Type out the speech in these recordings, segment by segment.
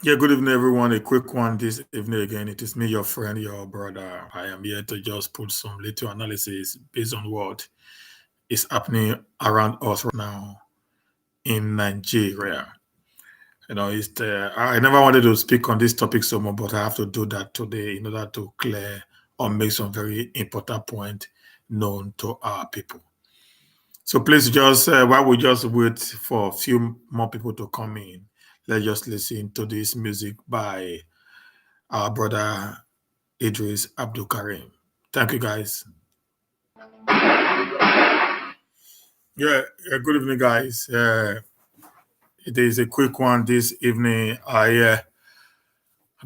Yeah, good evening, everyone. A quick one this evening again. It is me, your friend, your brother. I am here to just put some little analysis based on what is happening around us right now in Nigeria. I never wanted to speak on this topic so much, but I have to do that today in order to clear or make some very important point known to our people. So please just while we just wait for a few more people to come in, let's just listen to this music by our brother Idris Abdul Karim. Thank you, guys. Good evening, guys. It is a quick one this evening. I've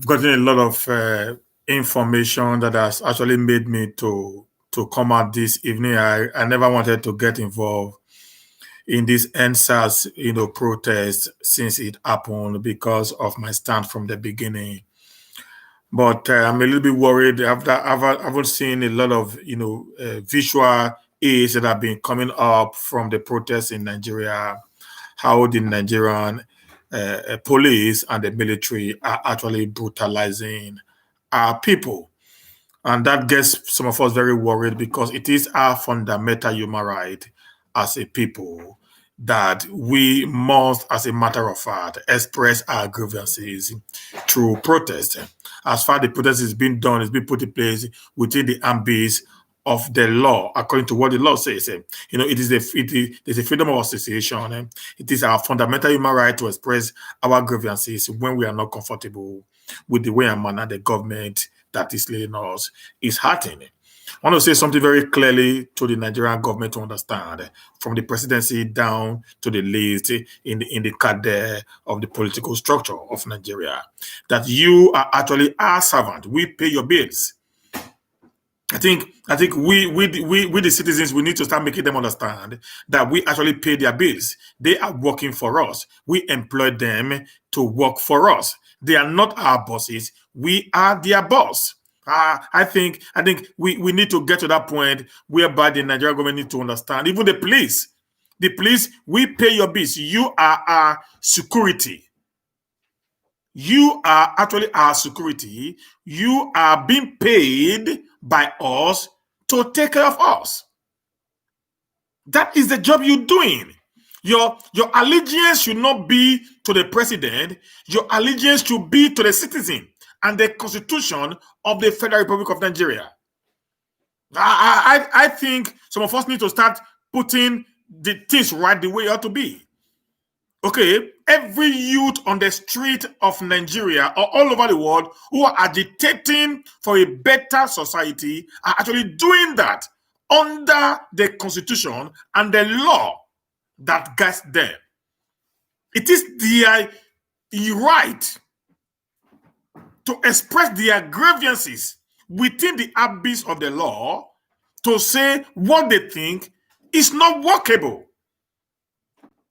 gotten a lot of information that has actually made me to come out this evening. I never wanted to get involved in this NSAS, protest since it happened because of my stand from the beginning. But I'm a little bit worried after I've seen a lot of visual aids that have been coming up from the protests in Nigeria, how the Nigerian police and the military are actually brutalizing our people. And that gets some of us very worried because it is our fundamental human right as a people that we must, as a matter of fact, express our grievances through protest. As far as the protest is being done, it's been put in place within the ambit of the law, according to what the law says. There's a freedom of association. It is our fundamental human right to express our grievances when we are not comfortable with the way and manner the government that is leading us is hurting. I want to say something very clearly to the Nigerian government to understand, from the presidency down to the least in the cadre of the political structure of Nigeria, that you are actually our servant. We pay your bills. I think we the citizens, we need to start making them understand that we actually pay their bills. They are working for us. We employ them to work for us. They are not our bosses. We are their boss. I think we need to get to that point whereby the Nigerian government need to understand, even the police, we pay your bills. You are our security. You are actually our security. You are being paid by us to take care of us. That is the job you're doing. Your allegiance should not be to the president. Your allegiance should be to the citizen and the Constitution of the Federal Republic of Nigeria. I think some of us need to start putting the things right the way it ought to be. Okay, every youth on the street of Nigeria or all over the world who are agitating for a better society are actually doing that under the Constitution and the law that guides them. It is their right to express their grievances within the abyss of the law, to say what they think is not workable.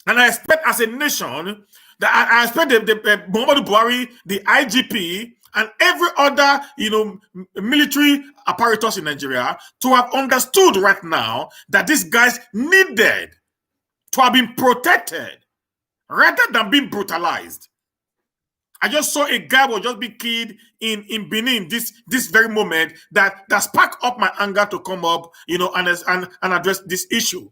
And I expect, as a nation, that I expect the Muhammadu Buhari, the IGP, and every other military apparatus in Nigeria to have understood right now that these guys needed to have been protected rather than being brutalized. I just saw a guy was just being killed in Benin this very moment that sparked up my anger to come up, and address this issue.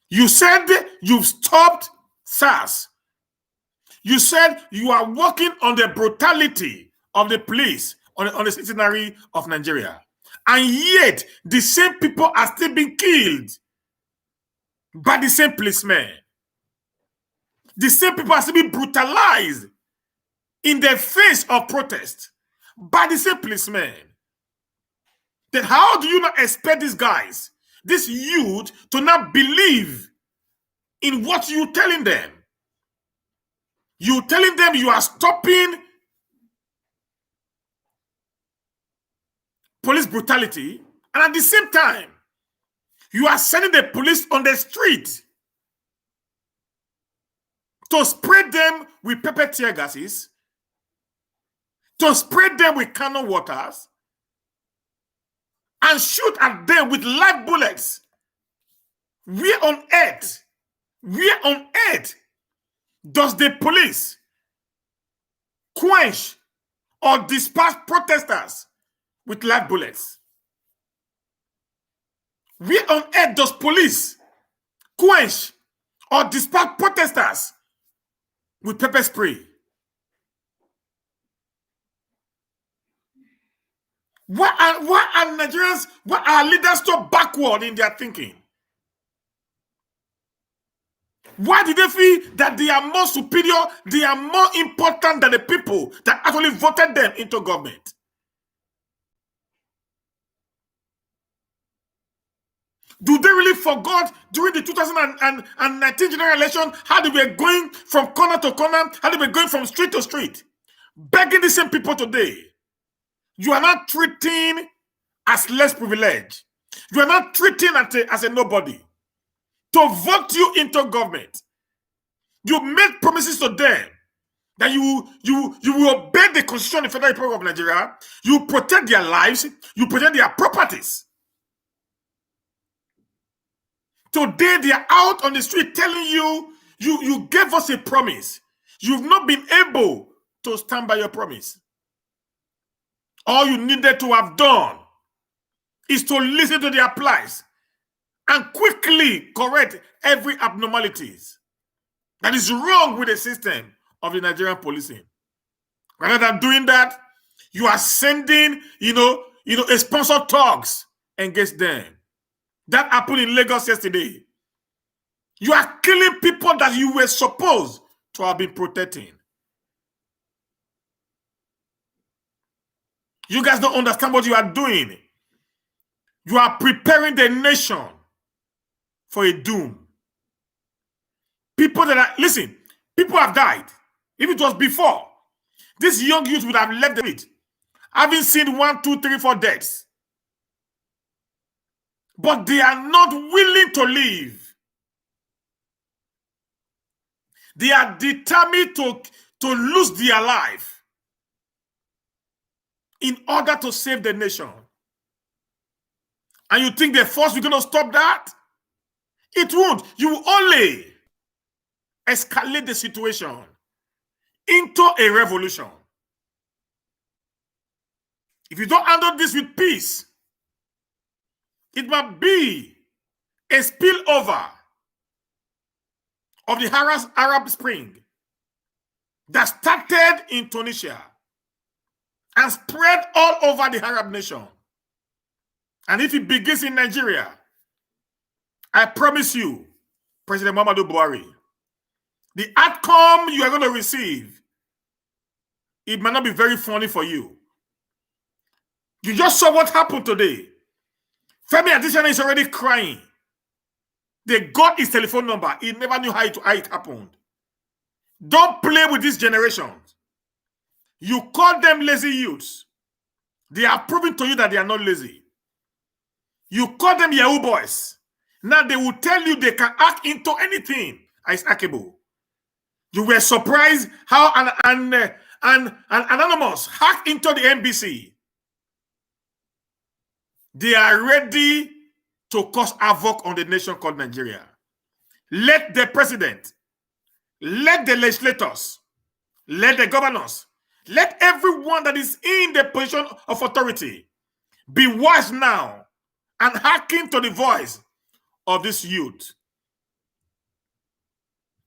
You said you've stopped SARS. You said you are working on the brutality of the police on the citizenry of Nigeria. And yet, the same people are still being killed by the same policemen. The same people are still being brutalized in the face of protest by the same policemen. Then how do you not expect these guys, this youth, to not believe in what you're telling them? You're telling them you are stopping police brutality, and at the same time, you are sending the police on the street to spray them with pepper tear gases, to spray them with cannon waters, and shoot at them with live bullets. Where on earth does the police quench or disperse protesters with live bullets? Where on earth does police quench or disperse protesters with pepper spray? Why are Nigerians, why are leaders so backward in their thinking? Why do they feel that they are more superior, they are more important than the people that actually voted them into government? Do they really forgot during the 2019 general election how they were going from corner to corner, how they were going from street to street, begging the same people today? You are not treating as less privileged. You are not treating as a nobody. To vote you into government, you made promises to them that you will obey the Constitution of the Federal Republic of Nigeria, you protect their lives, you protect their properties. Today, they are out on the street telling you, you gave us a promise. You've not been able to stand by your promise. All you needed to have done is to listen to their plies and quickly correct every abnormalities that is wrong with the system of the Nigerian policing. Rather than doing that, you are sending, a sponsored thugs against them. That happened in Lagos yesterday. You are killing people that you were supposed to have been protecting. You guys don't understand what you are doing. You are preparing the nation for a doom. People have died. If it was before, this young youth would have left the street, having seen 1, 2, 3, 4 deaths. But they are not willing to leave. They are determined to lose their life in order to save the nation. And you think the force we're going to stop that? It won't. You will only escalate the situation into a revolution. If you don't handle this with peace, it might be a spillover of the Arab Spring that started in Tunisia and spread all over the Arab nation. And if it begins in Nigeria, I promise you, President Muhammadu Buhari, the outcome you are going to receive, it might not be very funny for you. You just saw what happened today. Femi Adesina is already crying. They got his telephone number. He never knew how it happened. Don't play with this generation. You call them lazy youths. They are proving to you that they are not lazy. You call them Yahoo boys. Now they will tell you they can hack into anything as hackable. You were surprised how an anonymous hacked into the NBC. They are ready to cause havoc on the nation called Nigeria. Let the president, let the legislators, let the governors, let everyone that is in the position of authority be wise now and hearken to the voice of this youth.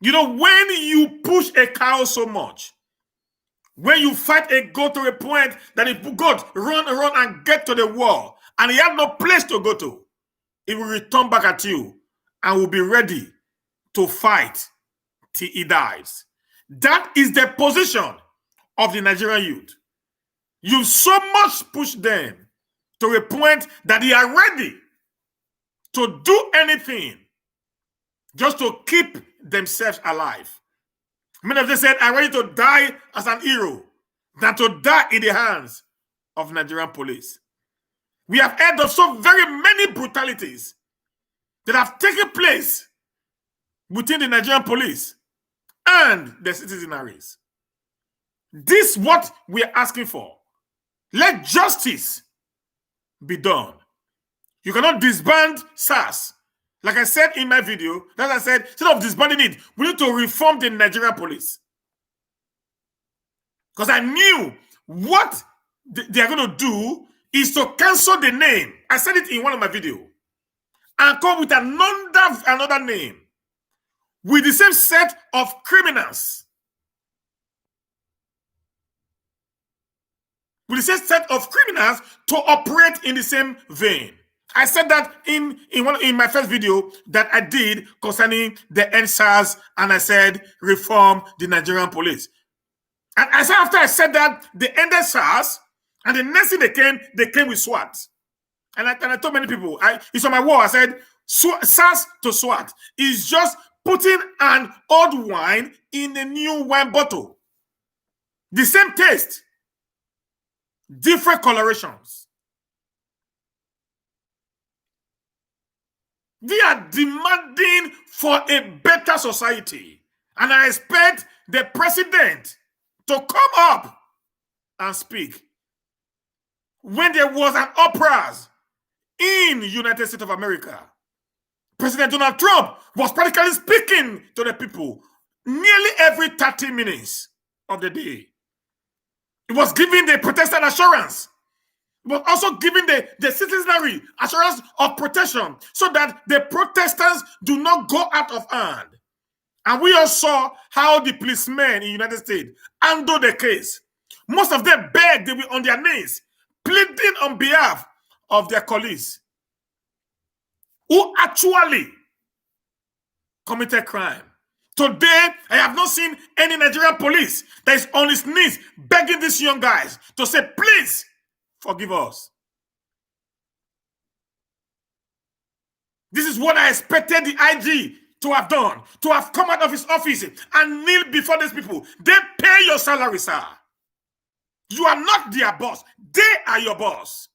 You know, when you push a cow so much, when you fight a goat to a point that if goat run and get to the wall and he has no place to go to, it will return back at you and will be ready to fight till he dies. That is the position of the Nigerian youth. You so much push them to a point that they are ready to do anything just to keep themselves alive. Many of them said, I'm ready to die as an hero than to die in the hands of Nigerian police. We have heard of so very many brutalities that have taken place within the Nigerian police and the citizenaries. This is what we are asking for. Let justice be done. You cannot disband SARS. Like I said in my video, that I said, instead of disbanding it, we need to reform the Nigerian police. Because I knew what they are going to do is to cancel the name. I said it in one of my videos. And come with another name. With the same set of criminals. With the same set of criminals to operate in the same vein. I said that in my first video that I did concerning the NSAS, and I said reform the Nigerian police. And I said after I said that, they ended SARS, and the next thing they came with SWAT. And I told many people, it's on my wall, I said, SARS to SWAT is just putting an old wine in a new wine bottle. The same taste, different colorations. They are demanding for a better society. And I expect the president to come up and speak. When there was an uprising in the United States of America, President Donald Trump was practically speaking to the people nearly every 30 minutes of the day. He was giving the protesters assurance, but also giving the citizenry assurance of protection so that the protesters do not go out of hand. And we all saw how the policemen in the United States handled the case. Most of them begged, they were on their knees, pleading on behalf of their colleagues who actually committed crime. Today, I have not seen any Nigerian police that is on his knees begging these young guys to say, please forgive us. This is what I expected the IG to have done, to have come out of his office and kneel before these people. They pay your salary, sir. You are not their boss. They are your boss.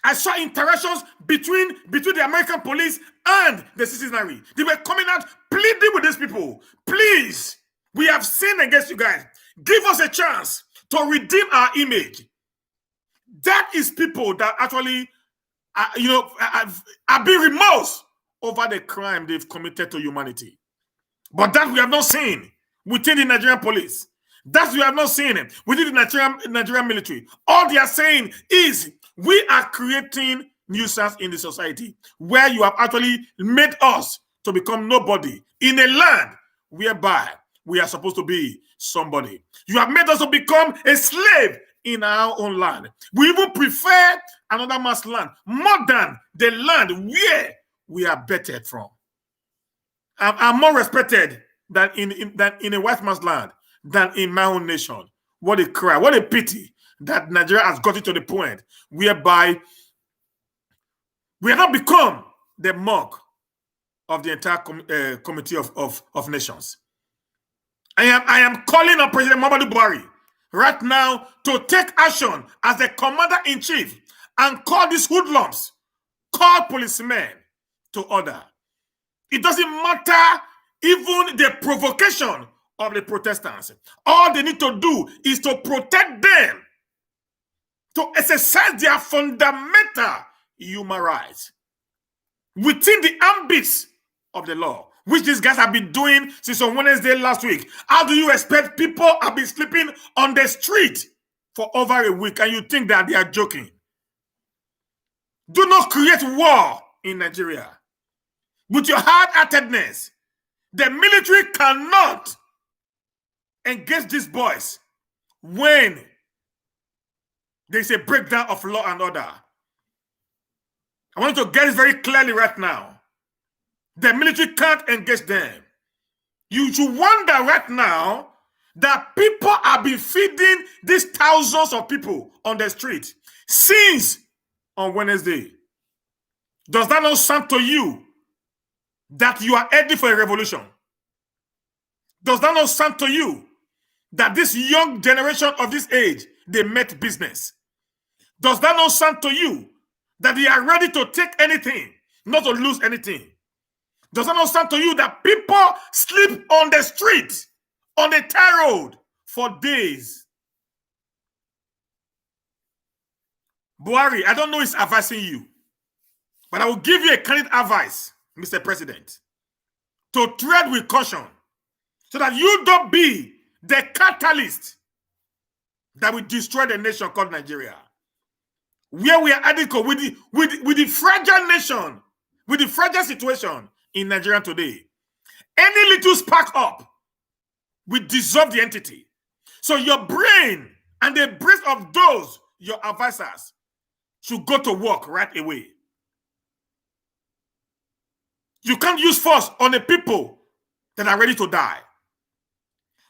I saw interactions between the American police and the citizenry. They were coming out pleading with these people. Please, we have sinned against you guys. Give us a chance to redeem our image. That is people that actually, have been remorse over the crime they've committed to humanity. But that we have not seen within the Nigerian police. That we have not seen within the Nigerian military. All they are saying is, we are creating nuisance in the society where you have actually made us to become nobody in a land whereby we are supposed to be somebody. You have made us to become a slave in our own land. We even prefer another man's land more than the land where we are bettered from. I'm more respected than in a white man's land than in my own nation. What a cry, what a pity that Nigeria has gotten to the point whereby we have not become the mark of the entire committee of nations. I am calling on President Muhammadu Buhari right now to take action as the commander-in-chief and call these hoodlums, call policemen to order. It doesn't matter even the provocation of the protestants. All they need to do is to protect them, to exercise their fundamental human rights within the ambits of the law, which these guys have been doing since on Wednesday last week. How do you expect people have been sleeping on the street for over a week and you think that they are joking? Do not create war in Nigeria. With your hard-heartedness, the military cannot engage these boys when there's a breakdown of law and order. I want you to get it very clearly right now. The military can't engage them. You should wonder right now that people have been feeding these thousands of people on the street since on Wednesday. Does that not sound to you that you are ready for a revolution? Does that not sound to you that this young generation of this age, they met business? Does that not sound to you that they are ready to take anything, not to lose anything? Does that not sound to you that people sleep on the street, on the tar road for days? Buhari, I don't know if it's advising you, but I will give you a candid advice, Mr. President. to tread with caution so that you don't be the catalyst that will destroy the nation called Nigeria. Where we are adequate with the fragile nation, with the fragile situation in Nigeria today. Any little spark up will dissolve the entity. So your brain and the brains of those, your advisors, should go to work right away. You can't use force on the people that are ready to die.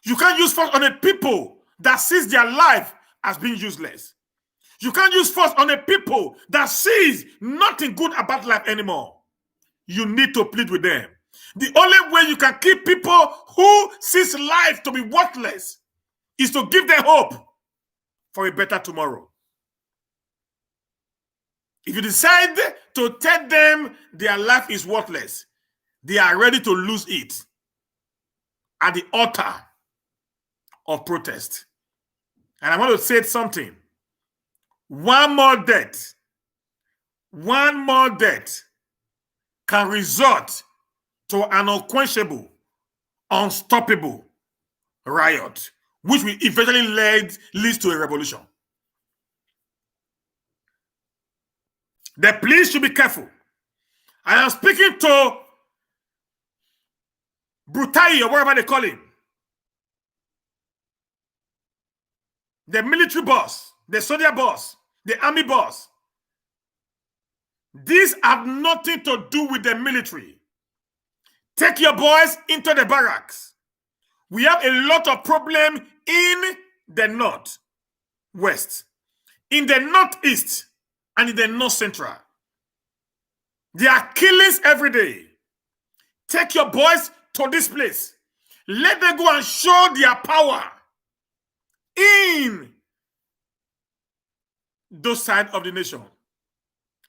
You can't use force on the people that sees their life as being useless. You can't use force on the people that sees nothing good about life anymore. You need to plead with them. The only way you can keep people who sees life to be worthless is to give them hope for a better tomorrow. If you decide to tell them their life is worthless, they are ready to lose it at the altar of protest. And I want to say something. One more death can result to an unquenchable, unstoppable riot, which will eventually lead to a revolution. The police should be careful. I am speaking to brutality, or whatever they call him. The military boss, the soldier boss, the army boss. These have nothing to do with the military. Take your boys into the barracks. We have a lot of problem in the north, west, in the northeast, and in the north central. There are killings every day. Take your boys to this place. Let them go and show their power in those sides of the nation.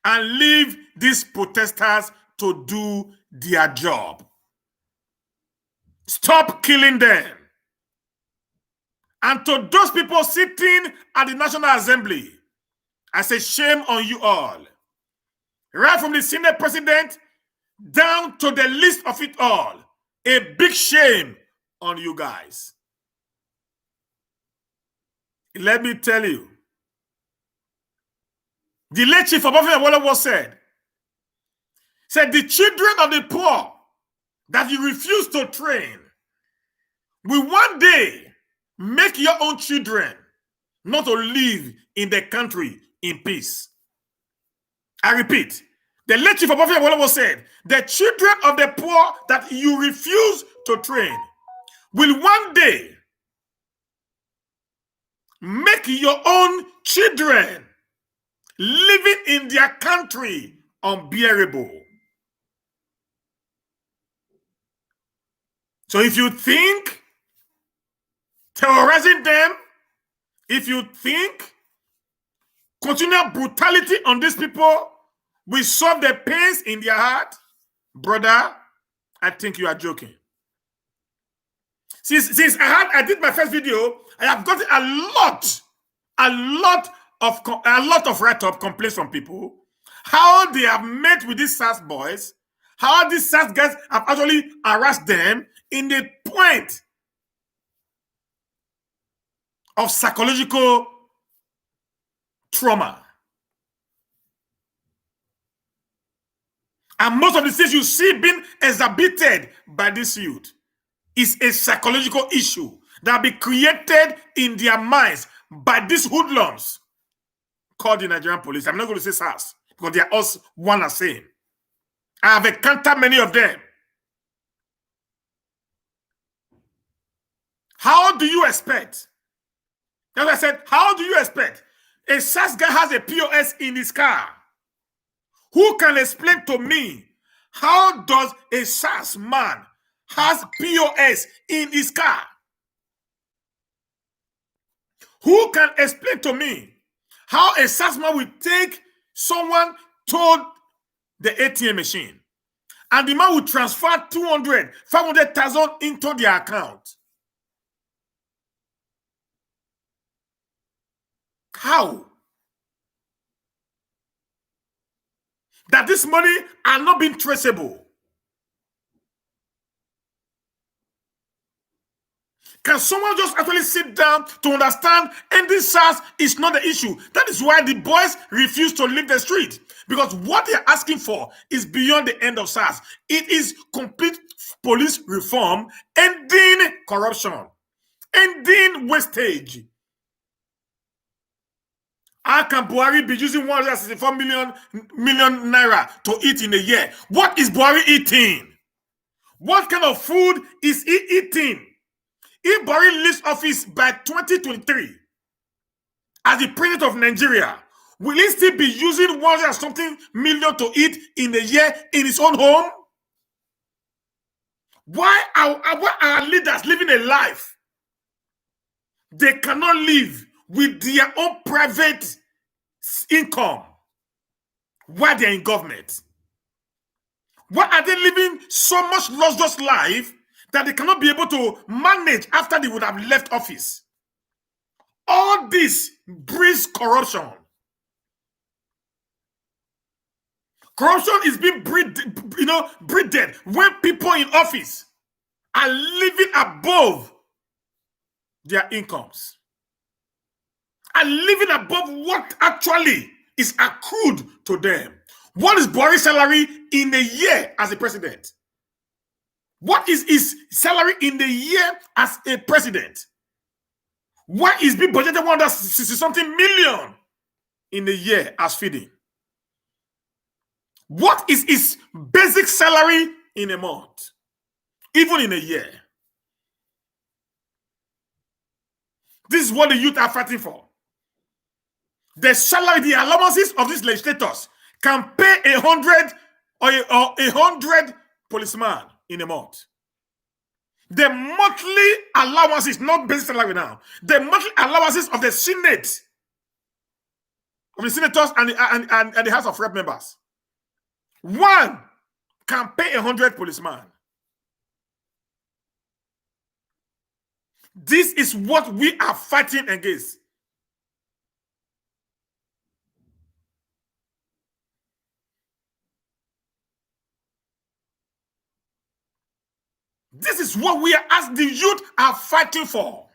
And leave these protesters to do their job. Stop killing them. And to those people sitting at the National Assembly, I say shame on you all. Right from the Senate president down to the least of it all. A big shame on you guys. Let me tell you. The late Chief Obafemi said the children of the poor that you refuse to train will one day make your own children not to live in the country in peace. I repeat, the late Chief Obafemi said the children of the poor that you refuse to train will one day make your own children living in their country unbearable. So if you think terrorizing them, if you think continual brutality on these people will solve the pains in their heart, brother, I think you are joking. Since I did my first video, I have gotten a lot of write-up complaints from people, how they have met with these SARS boys, how these SARS guys have actually harassed them in the point of psychological trauma. And most of the things you see being exhibited by this youth is a psychological issue that be created in their minds by these hoodlums called the Nigerian police. I'm not going to say SARS because they are all one and same. I have encountered many of them. How do you expect? As I said, how do you expect a SARS guy has a POS in his car? Who can explain to me how does a SARS man has POS in his car? Who can explain to me how a SARS man will take someone to the ATM machine and the man will transfer 200, 500,000 into their account? How? That this money are not being traceable. Can someone just actually sit down to understand ending SARS is not the issue? That is why the boys refuse to leave the street. Because what they're asking for is beyond the end of SARS. It is complete police reform, ending corruption, ending wastage. How can Buhari be using 164 million naira to eat in a year? What is Buhari eating? What kind of food is he eating? If Buhari leaves office by 2023 as the president of Nigeria, will he still be using 100 something million to eat in a year in his own home? Why are leaders living a life they cannot live with their own private income while they're in government? Why are they living so much luxurious life that they cannot be able to manage after they would have left office? All this breeds corruption. Corruption is being breeded when people in office are living above their incomes, are living above what actually is accrued to them. What is Buhari's salary in a year as a president? What is his salary in the year as a president? Why is being budgeted 160-something million in a year as feeding? What is his basic salary in a month, even in a year? This is what the youth are fighting for. The salary, the allowances of these legislators can pay 100 or 100 policemen in a month. The monthly allowances, not basic salary now, the monthly allowances of the Senate, of the senators and the House of Rep members, one can pay 100 policemen. This is what we are fighting against. This is what we as the youth are fighting for.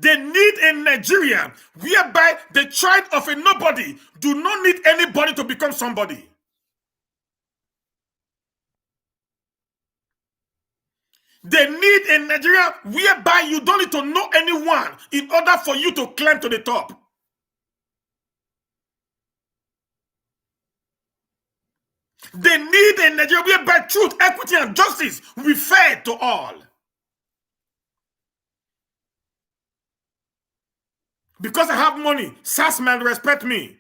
They need a Nigeria whereby the child of a nobody do not need anybody to become somebody. They need a Nigeria whereby you don't need to know anyone in order for you to climb to the top. They need a Nigeria whereby truth, equity, and justice will be fair to all. Because I have money, SAS man respect me.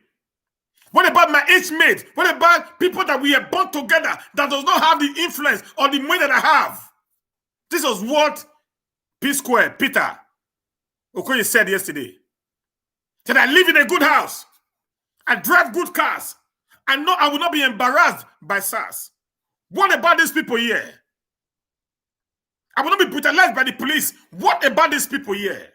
What about my age mate? What about people that we are born together that does not have the influence or the money that I have? This was what P-Square, Peter Okoye said yesterday. That I live in a good house. I drive good cars. I know I will not be embarrassed by SAS. What about these people here? I will not be brutalized by the police. What about these people here?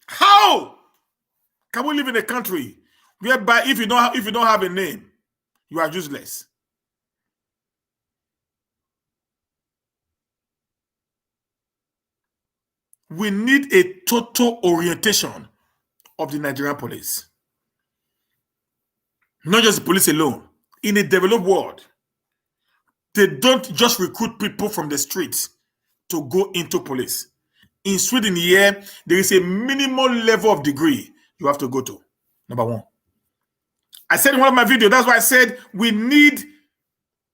How can we live in a country whereby if you don't have a name, you are useless? We need a total orientation of the Nigerian police. Not just the police alone. In a developed world, they don't just recruit people from the streets to go into police. In Sweden here, there is a minimum level of degree you have to go to. Number one. I said in one of my videos, that's why I said we need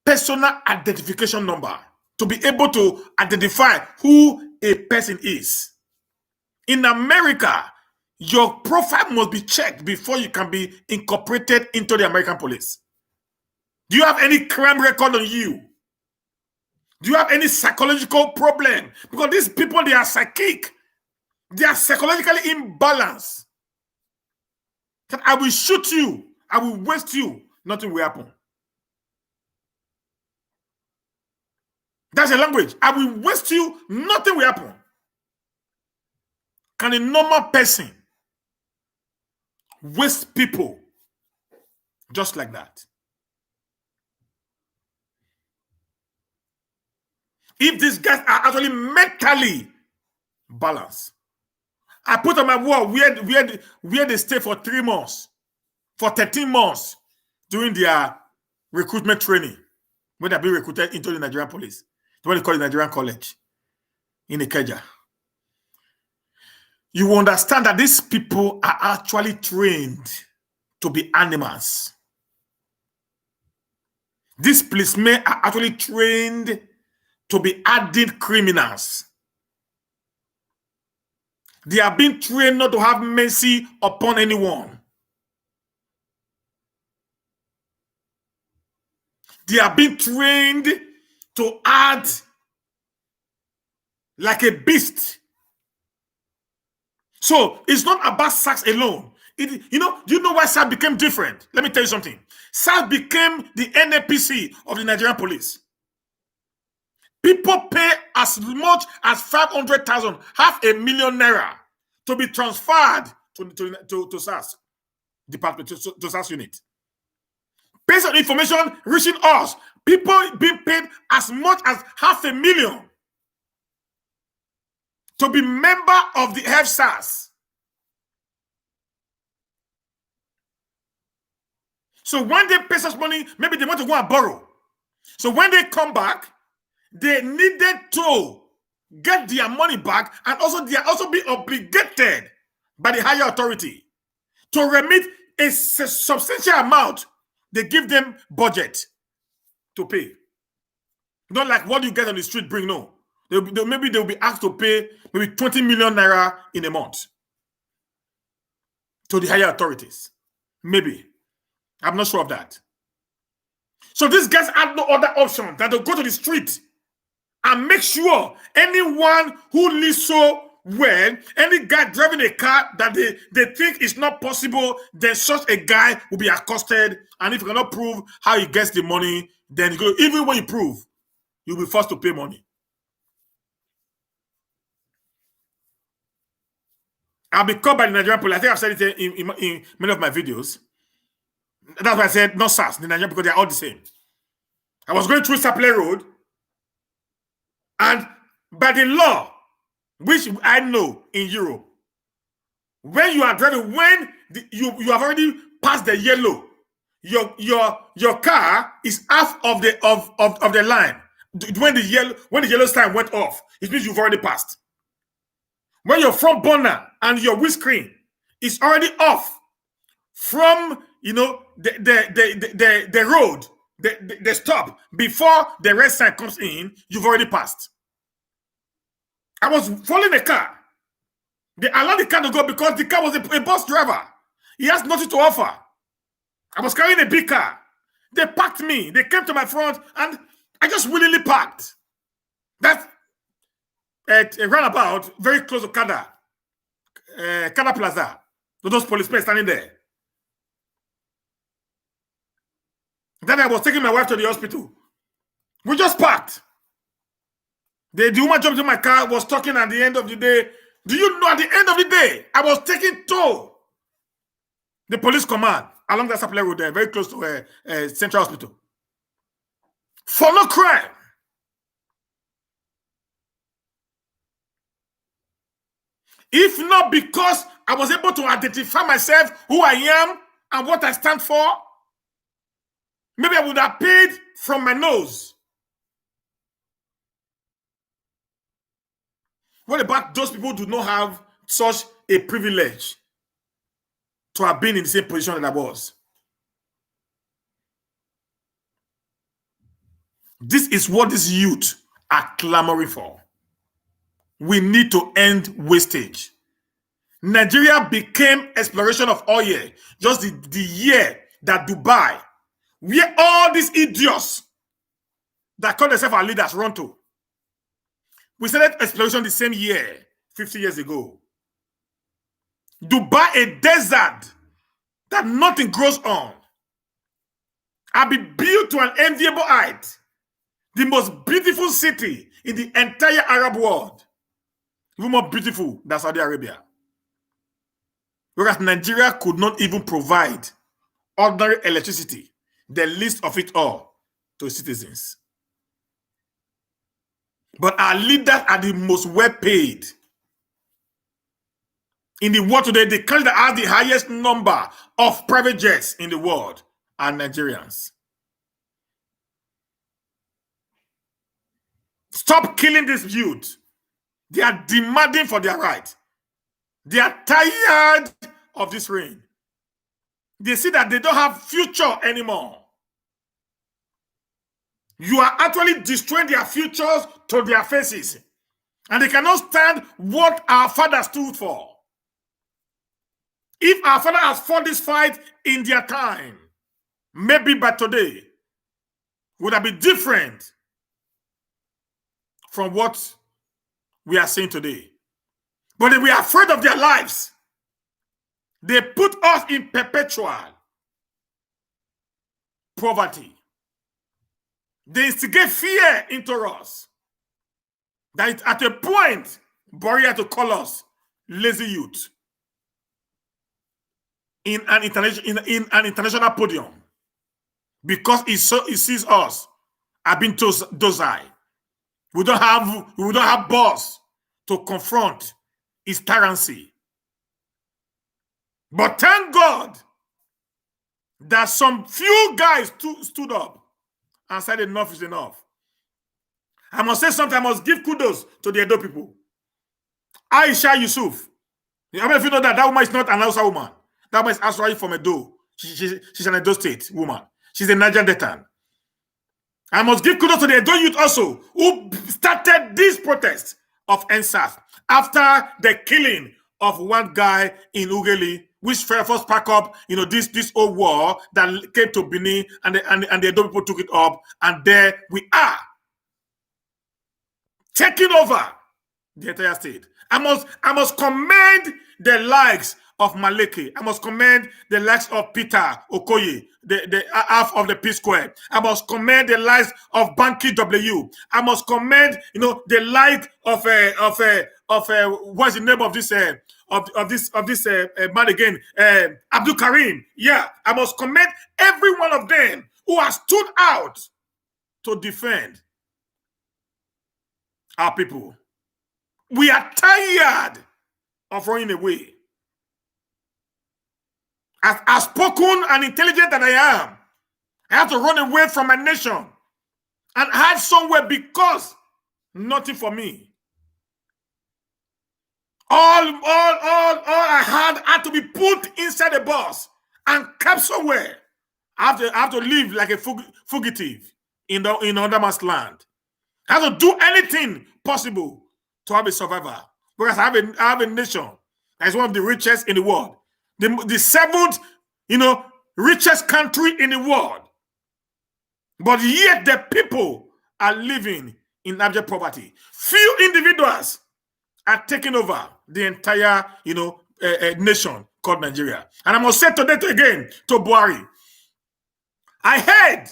personal identification number to be able to identify who a person is. In America, your profile must be checked before you can be incorporated into the American police. Do you have any crime record on you? Do you have any psychological problem? Because these people, they are psychic. They are psychologically imbalanced. That I will shoot you. I will waste you. Nothing will happen. That's a language. I will waste you. Nothing will happen. Can a normal person waste people just like that. If these guys are actually mentally balanced. I put on my wall where they stay for 3 months, for 13 months during their recruitment training when they're being recruited into the Nigerian police. What they call the Nigerian College in NAIJA. You will understand that these people are actually trained to be animals. These policemen are actually trained to be hardened criminals. They are being trained not to have mercy upon anyone. They are being trained to act like a beast. So it's not about SARS alone. Do you know why SARS became different? Let me tell you something. SARS became the NAPC of the Nigerian police. People pay as much as 500,000, $500,000 naira to be transferred to SARS department, to SARS unit. Based on information reaching us, people being paid as much as $500,000 to be member of the SARS. So when they pay such money, maybe they want to go and borrow. So when they come back, they needed to get their money back, and also they are also be obligated by the higher authority to remit a substantial amount. They give them budget to pay. Not like what you get on the street bring, no. Maybe they'll be asked to pay maybe 20 million naira in a month to the higher authorities. Maybe. I'm not sure of that. So these guys have no other option than to go to the street and make sure anyone who lives so well, any guy driving a car that they think is not possible, then such a guy will be accosted. And if you cannot prove how he gets the money, then even when you prove, you'll be forced to pay money. I'll be caught by the Nigerian police. I think I've said it in many of my videos. That's why I said not SARS, the Nigerian, because they're all the same. I was going through Sapele Road, and by the law, which I know in Europe, when you are driving, when you have already passed the yellow, your car is half of the line. When the yellow sign went off, it means you've already passed. When your front burner and your windscreen is already off from the road, the stop, before the red sign comes in, you've already passed. I was following the car. They allowed the car to go because the car was a bus driver. He has nothing to offer. I was carrying a big car. They parked me. They came to my front, and I just willingly parked. That's at a roundabout very close to Kada Plaza. Those policemen standing there. Then I was taking my wife to the hospital. We just parked. The woman jumped in my car, was talking at the end of the day. Do you know at the end of the day, I was taken to the police command along that Sapele Road there, very close to Central Hospital. For no crime. If not because I was able to identify myself, who I am, and what I stand for, maybe I would have paid from my nose. What about those people who do not have such a privilege to have been in the same position that I was? This is what these youth are clamoring for. We need to end wastage. Nigeria became exploration of oil just the year that Dubai, where all these idiots that call themselves our leaders run to. We started exploration the same year, 50 years ago. Dubai, a desert that nothing grows on, have been built to an enviable height. The most beautiful city in the entire Arab world. Even more beautiful than Saudi Arabia. Whereas Nigeria could not even provide ordinary electricity, the least of it all, to citizens. But our leaders are the most well paid in the world today. The country that has the highest number of private jets in the world are Nigerians. Stop killing this youth. They are demanding for their right. They are tired of this reign. They see that they don't have future anymore. You are actually destroying their futures to their faces. And they cannot stand what our father stood for. If our father has fought this fight in their time, maybe by today, would have been different from what we are seeing today. But if we are afraid of their lives, they put us in perpetual poverty. They instigate fear into us. That at a point, Buhari had to call us lazy youth in an international podium, because he sees us as being docile. We don't have boss to confront his tyranny. But thank God that some few guys stood up and said enough is enough. I must say something. I must give kudos to the Edo people. Aisha Yusuf. I don't know if you know that woman is not an Hausa woman. That woman is actually from Edo. She's an Edo State woman. She's a Niger Delta. I must give kudos to the Edo youth also, who started this protest of NSAF after the killing of one guy in Ugeli, which first sparked up, this old war that came to Benin, and the Edo people took it up, and there we are, taking over the entire state. I must commend the likes of Maleke. I must commend the likes of Peter Okoye, the half of the P Square. I must commend the likes of Banky W. I must commend, the like of what's the name of this man again? Abdul Karim. Yeah, I must commend every one of them who has stood out to defend our people. We are tired of running away. As outspoken and intelligent that I am, I have to run away from my nation and hide somewhere because nothing for me. All I had to be put inside a bus and kept somewhere. I have to live like a fugitive in another man's land. I have to do anything possible to have a survivor, because I have a nation that is one of the richest in the world, the seventh, richest country in the world, but yet the people are living in abject poverty. Few individuals are taking over the entire, nation called Nigeria. And I must say today again to Buhari, I heard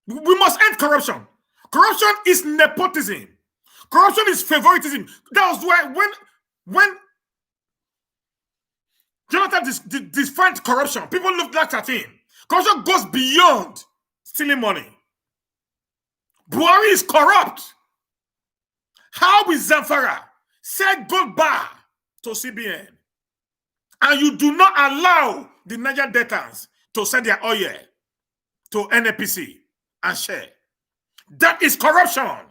we must end corruption. Corruption is nepotism. Corruption is favoritism. That was why when Jonathan defined corruption, people looked at him. Corruption goes beyond stealing money. Buhari is corrupt. How will Zamfara say goodbye to CBN, and you do not allow the Niger Deltans to sell their oil to NAPC and share? That is corruption.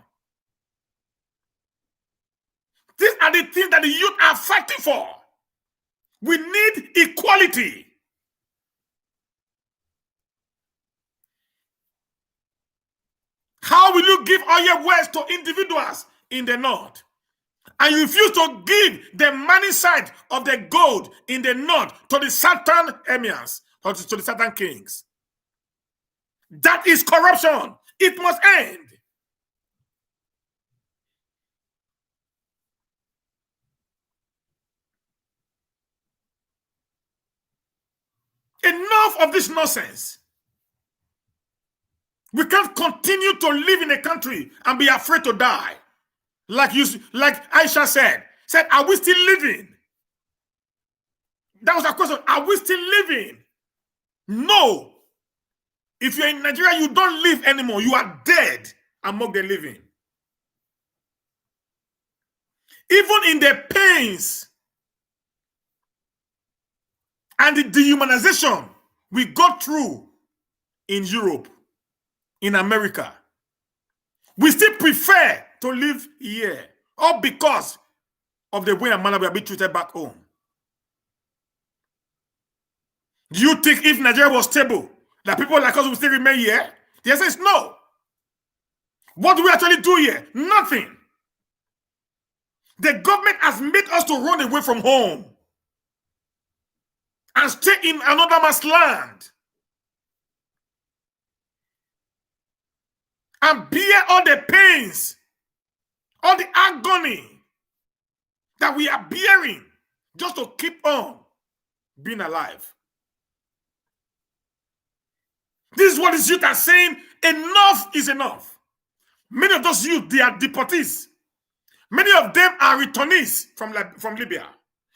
These are the things that the youth are fighting for. We need equality. How will you give oil wells to individuals in the north, and you refuse to give the money side of the gold in the north to the southern emirs or to the southern kings? That is corruption. It must end. Enough of this nonsense. We can't continue to live in a country and be afraid to die. Like Aisha said, are we still living? That was a question. Are we still living? No. If you're in Nigeria, you don't live anymore. You are dead among the living. Even in the pains and the dehumanization we got through in Europe, in America, we still prefer to live here, all because of the way and manner we are being treated back home. Do you think if Nigeria was stable, that people like us will still remain here? The answer is no. What do we actually do here? Nothing. The government has made us to run away from home and stay in another man's land and bear all the pains, all the agony that we are bearing just to keep on being alive. This is what these youth are saying. Enough is enough. Many of those youth, they are deportees. Many of them are returnees from Libya.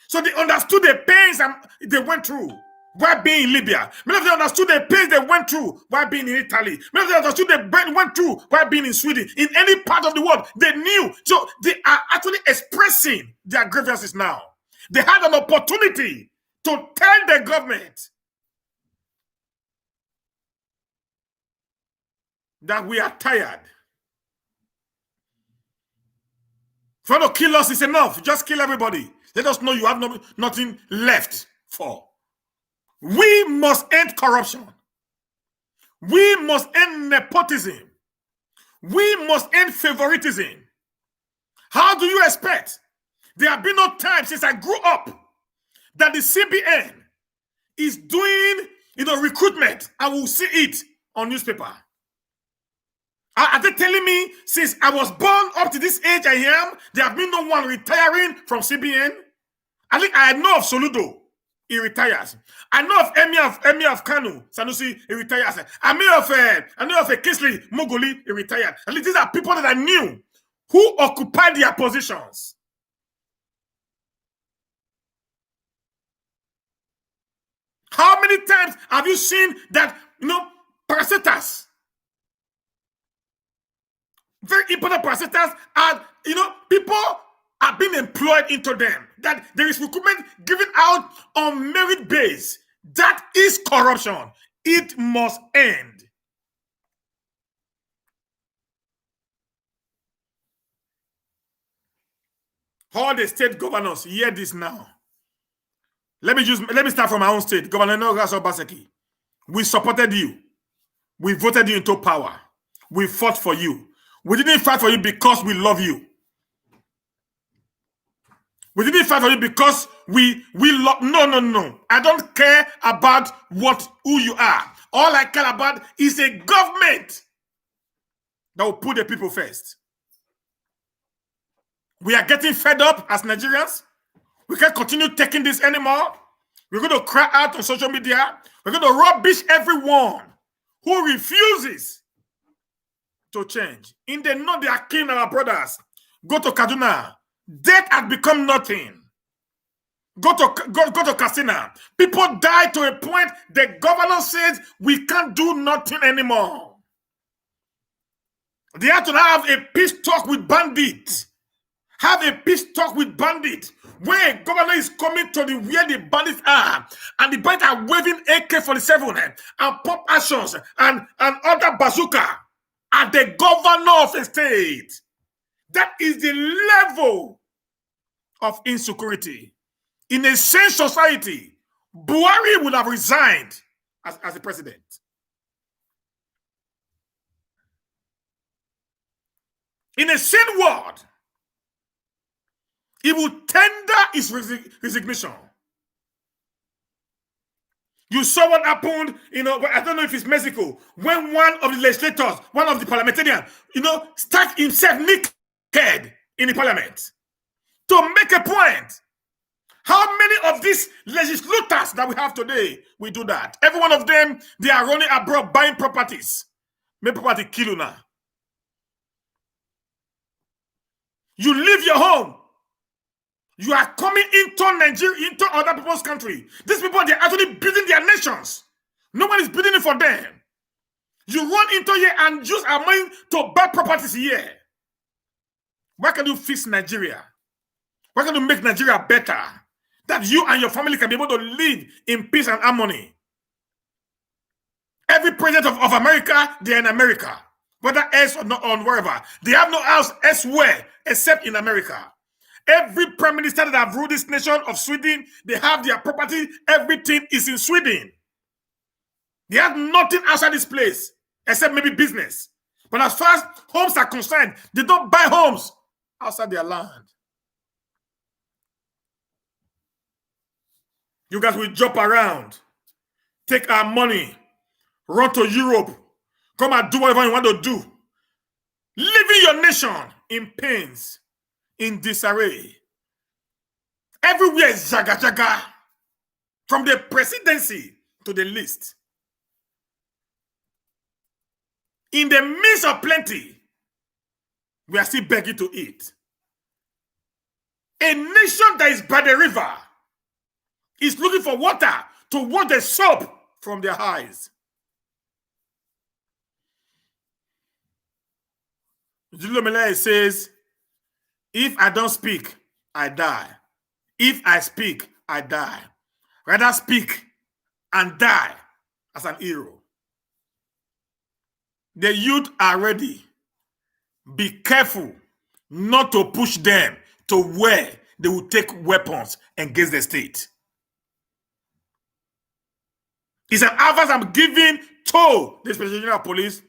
So they understood the pains they went through while being in Libya. Many of them understood the pains they went through while being in Italy. Many of them understood the pain went through while being in Sweden. In any part of the world, they knew. So they are actually expressing their grievances now. They had an opportunity to tell the government that we are tired. If you want to kill us, it's enough. Just kill everybody. Let us know you have nothing left for. We must end corruption. We must end nepotism. We must end favoritism. How do you expect? There have been no time since I grew up that the CBN is doing recruitment. I will see it on newspaper. Are they telling me since I was born up to this age I am, there have been no one retiring from CBN? I think I know of Soludo, he retires. I know of Emir of Kanu, Sanusi, he retires. I know of Kingsley Mogoli, he retired. At least these are people that I knew who occupied their positions. How many times have you seen that, parasitas, very important parasitas, are, people are being employed into them, that there is recruitment given out on merit base. That is corruption. It must end. All the state governors, hear this now. Let me start from my own state. Governor Nogaso Baseki. We supported you. We voted you into power. We fought for you. We didn't fight for you because we love you. We didn't fight for you because we love. No. I don't care about who you are. All I care about is a government that will put the people first. We are getting fed up as Nigerians. We can't continue taking this anymore. We're going to cry out on social media. We're going to rubbish everyone who refuses to change. In the north, they are killing our brothers. Go to Kaduna. Death has become nothing. Go to Katsina. People die to a point the governor says we can't do nothing anymore. They have to have a peace talk with bandits. Have a peace talk with bandits. Where a governor is coming to where the bandits are, and the bandits are waving AK-47 and pop actions and other bazooka at the governor of a state. That is the level of insecurity. In a sane society, Buhari would have resigned as the president. In a sane world, he would tender his resignation. You saw what happened, I don't know if it's Mexico, when one of the legislators, one of the parliamentarians, stuck himself naked in the parliament to make a point. How many of these legislators that we have today will do that? Every one of them, they are running abroad buying properties. Make property kill you now. You leave your home You are coming into Nigeria, into other people's country. These people, they're actually building their nations. No one is building it for them. You run into here and use our money to buy properties here. Why can you fix Nigeria? Why can you make Nigeria better? That you and your family can be able to live in peace and harmony. Every president of America, they're in America. Whether else or not on wherever. They have no house elsewhere except in America. Every prime minister that have ruled this nation of Sweden, they have their property. Everything is in Sweden. They have nothing outside this place except maybe business. But as far as homes are concerned, they don't buy homes outside their land. You guys will jump around, take our money, run to Europe, come and do whatever you want to do. Leaving your nation in pains, in disarray. Everywhere is jaga jaga. From the presidency to the list. In the midst of plenty, we are still begging to eat. A nation that is by the river is looking for water to wash the soap from their eyes. Julio Melea says, if I don't speak, I die. If I speak, I die. Rather speak and die as an hero. The youth are ready. Be careful not to push them to where they will take weapons against the state. It's an advice I'm giving to the Special General Police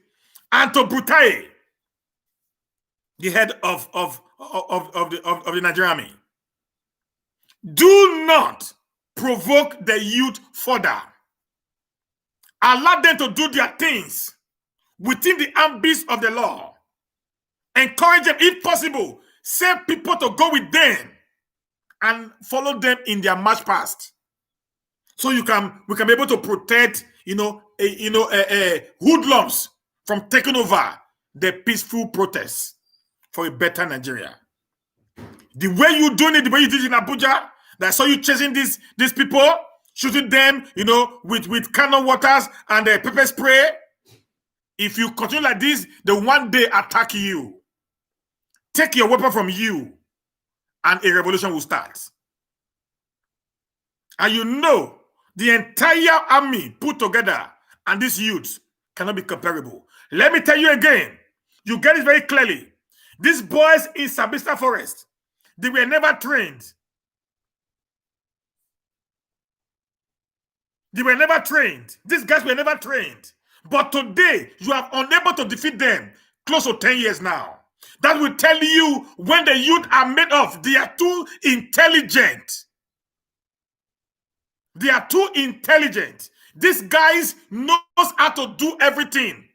and to Brutality, the head of the Nigerian Army. Do not provoke the youth further. Allow them to do their things within the ambits of the law. Encourage them, if possible. Send people to go with them and follow them in their march past. So we can be able to protect, hoodlums from taking over the peaceful protests for a better Nigeria. The way you doing it, the way you did it in Abuja, that I saw you chasing these people, shooting them, with cannon waters and pepper spray. If you continue like this, they one day attack you. Take your weapon from you, and a revolution will start. And the entire army put together and these youths cannot be comparable. Let me tell you again, you get it very clearly. These boys in Sabista Forest, they were never trained. They were never trained. These guys were never trained. But today, you are unable to defeat them close to 10 years now. That will tell you when the youth are made of, they are too intelligent. They are too intelligent. These guys knows how to do everything.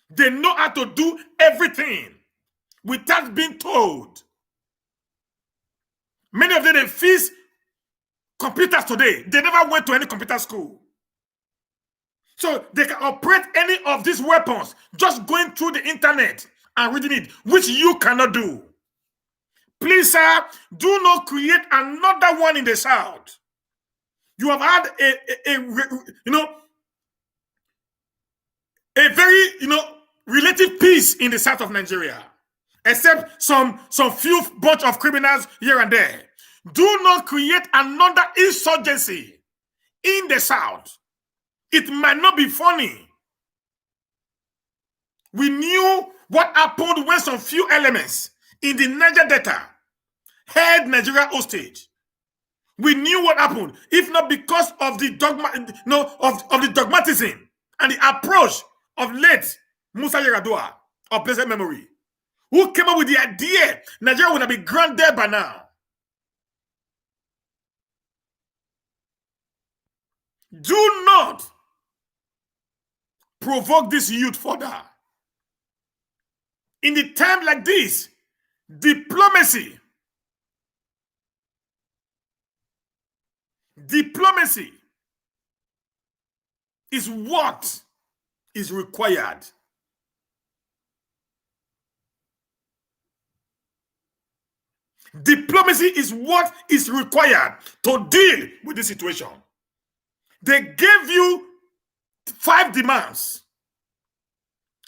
They know how to do everything without being told. Many of them, they fix computers today. They never went to any computer school. So they can operate any of these weapons just going through the internet and reading it, which you cannot do. Please, sir, do not create another one in the South. You have had a very, relative peace in the South of Nigeria, except some few bunch of criminals here and there. Do not create another insurgency in the South. It might not be funny. We knew what happened when some few elements in the Niger Delta held Nigeria hostage. We knew what happened, if not because of the the dogmatism and the approach of late Musa Yar'Adua of blessed memory, who came up with the idea Nigeria would have been grounded by now. Do not provoke this youth further. In the time like this, diplomacy is what is required. Diplomacy is what is required to deal with this situation. They gave you 5 demands.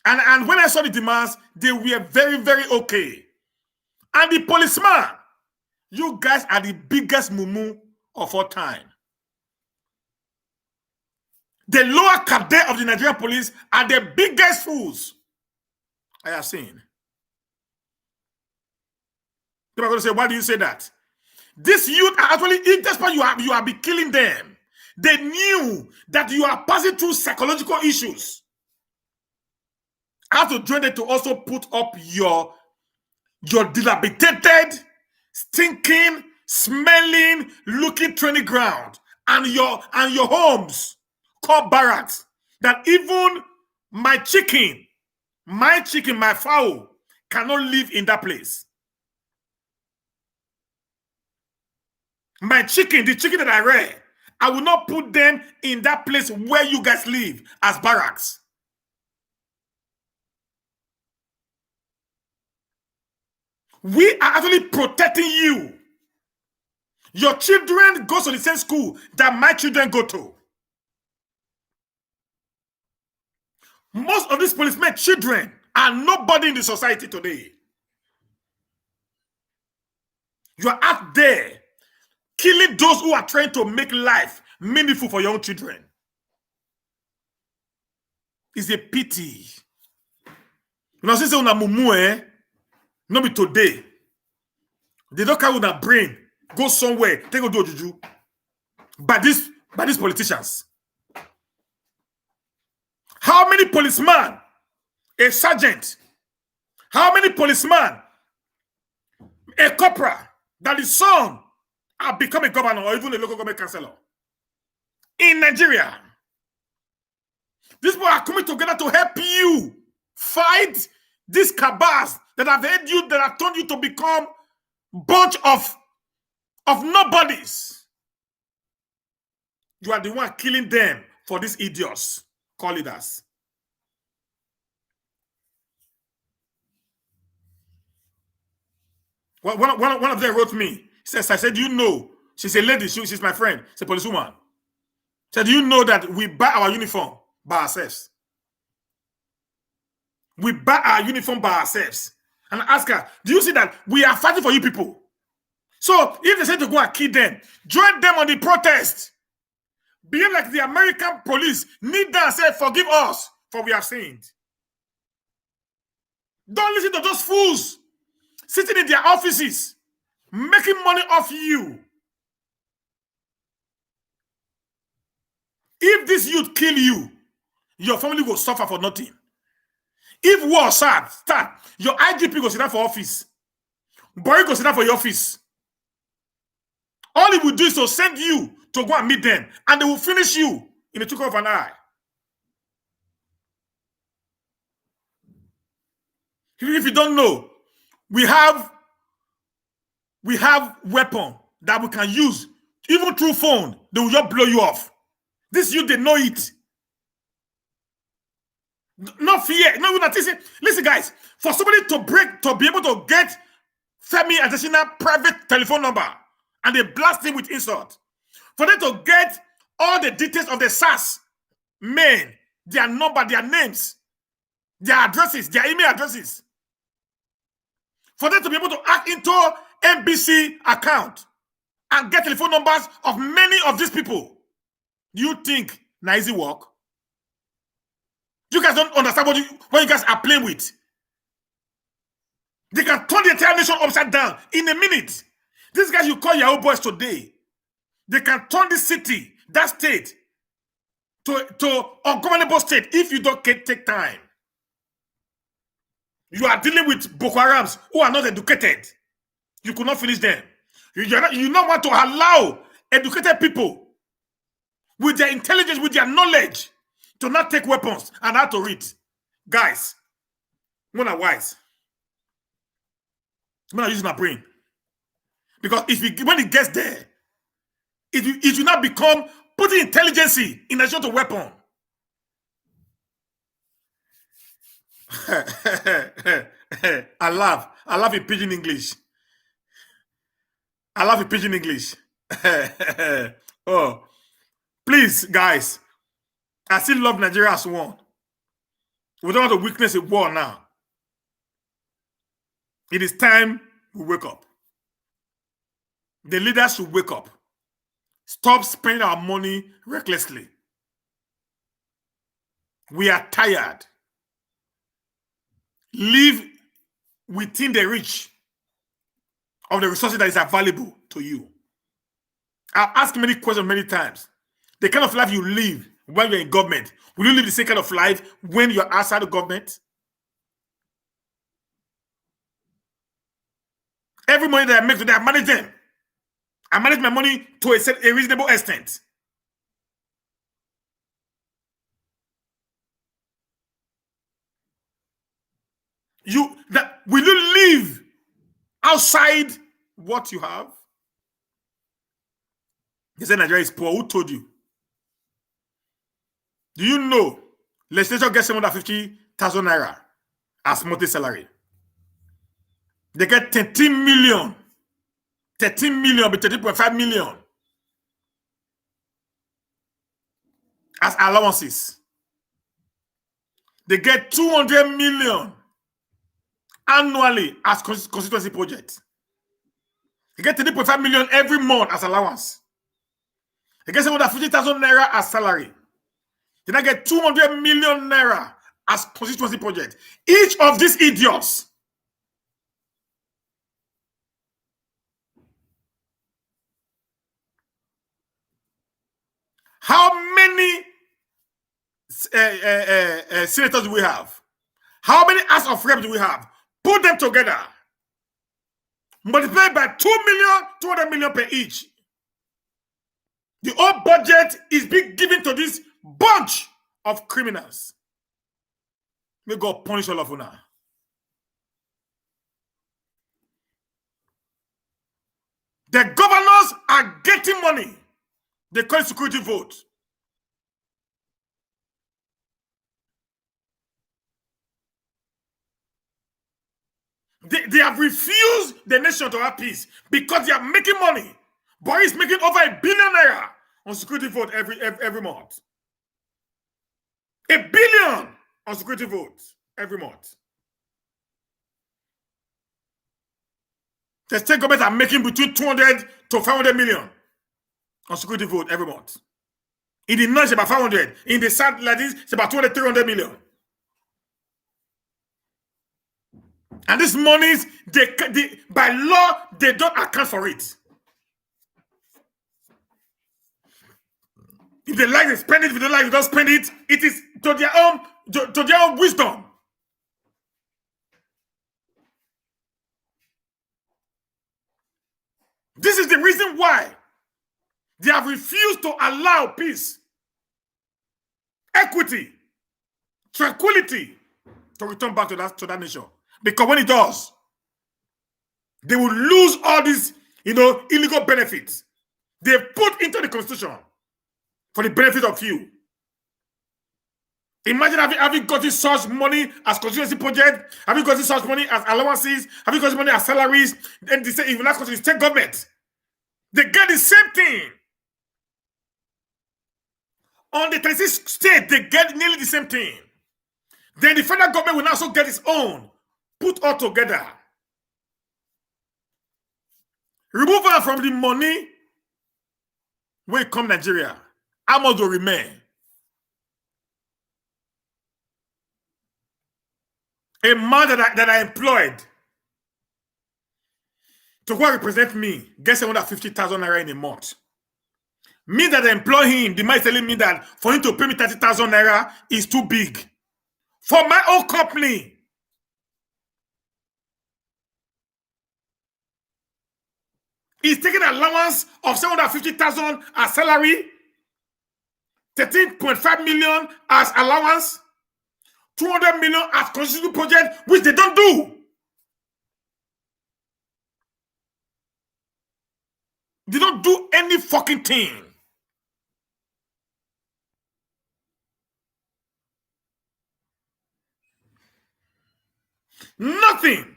And when I saw the demands, they were very, very okay. And the policeman, you guys are the biggest mumu of all time. The lower cadet of the Nigerian police are the biggest fools I have seen. People are going to say, why do you say that? These youth are actually, that's why you are be killing them. They knew that you are passing through psychological issues. I have to join them to also put up your dilapidated, stinking, smelling, looking training ground and your homes called barracks. That even my chicken, my fowl cannot live in that place. My chicken, the chicken that I rear, I will not put them in that place where you guys live as barracks. We are actually protecting you. Your children go to the same school that my children go to. Most of these policemen children are nobody in the society today. You are out there killing those who are trying to make life meaningful for your own children. It's a pity. You know, since una mumu, no be today. They don't carry una brain, go somewhere, take go do juju. By these politicians. How many policemen, a sergeant, how many policemen, a corporal, that the son have become a governor or even a local government councillor in Nigeria? These people are coming together to help you fight these cabals that have helped you, that have turned you to become bunch of nobodies. You are the one killing them for these idiots called leaders. One of them wrote me. He says, I said, you know, she's a lady, she's my friend, she's a policewoman. Said, you know that we buy our uniform by ourselves. We buy our uniform by ourselves. And I ask her, do you see that we are fighting for you people? So if they say to go and kill them, join them on the protest. Behave like the American police. Kneel down and say, forgive us for we have sinned. Don't listen to those fools sitting in their offices, making money off you. If this youth kill you, your family will suffer for nothing. If war start, your IGP go sit down for office. Boy go sit down for your office. All he will do is to send you to go and meet them, and they will finish you in the twinkle of an eye. If you don't know, we have weapon that we can use, even through phone. They will just blow you off. This youth, they know it. No fear. No, listen, guys. For somebody to be able to get Femi additional private telephone number, and they blast him with insult. For them to get all the details of the SARS men, their number, their names, their addresses, their email addresses. For them to be able to hack into NBC account and get telephone numbers of many of these people. Do you think na easy work? You guys don't understand what you guys are playing with. They can turn the entire nation upside down in a minute. These guys you call Yahoo boys today, they can turn this city, that state, to ungovernable state if you don't take time. You are dealing with Boko Harams who are not educated. You could not finish them. You don't want to allow educated people with their intelligence, with their knowledge, to not take weapons and how to read. Guys, when are wise. When are using our brain. Because when it gets there, it will not become putting intelligence in addition to weapon. I laugh in pidgin English. I love the pidgin English. Oh, please, guys. I still love Nigeria as one. We don't want to witness a war now. It is time we wake up. The leaders should wake up. Stop spending our money recklessly. We are tired. Live within the reach of the resources that is available to you. I've asked many questions many times. The kind of life you live when you're in government, will you live the same kind of life when you're outside the government? Every money that I make today, I manage them. I manage my money to a reasonable extent. Will you live outside what you have? They say Nigeria is poor. Who told you? Do you know legislature gets 750,000 naira as monthly salary? They get 13 million. 13 million, but 13.5 million as allowances. They get 200 million annually as constituency project. They get 13.5 million every month as allowance. They get 750,000 naira as salary. Then I get 200 million naira as constituency project. Each of these idiots how many senators do we have? How many House of Reps do we have? Put them together. Multiply by 2 million, 200 million per each. The whole budget is being given to this bunch of criminals. May God punish all of you now. The governors are getting money. They call it security vote. They have refused the nation to have peace because they are making money. Boy is making over $1 billion naira on security vote every month. $1 billion on security vote every month. The state governments are making between 200 to 500 million on security vote every month. In the north, it's about 500. In the south, like this, it's about 200, 300 million. And these monies, by law, they don't account for it. If they like, they spend it. If they don't like, they don't spend it. It is to their own wisdom. This is the reason why they have refused to allow peace, equity, tranquility to return back to that nation. Because when it does, they will lose all these, illegal benefits they put into the constitution for the benefit of few. Imagine having gotten such money as constituency project, having gotten such money as allowances, having gotten money as salaries. Then they say, if you not go to the state government, they get the same thing. On the 36 state, they get nearly the same thing. Then the federal government will also get its own, put all together. Remove her from the money when it come Nigeria. How much will remain? A man that I employed to go represent me gets 750,000 naira in a month. Me that I employ him, the man is telling me that for him to pay me 30,000 naira is too big. For my own company, he's taking an allowance of 750,000 as salary, 13.5 million as allowance, 200 million as constitutional project, which they don't do. They don't do any fucking thing. Nothing.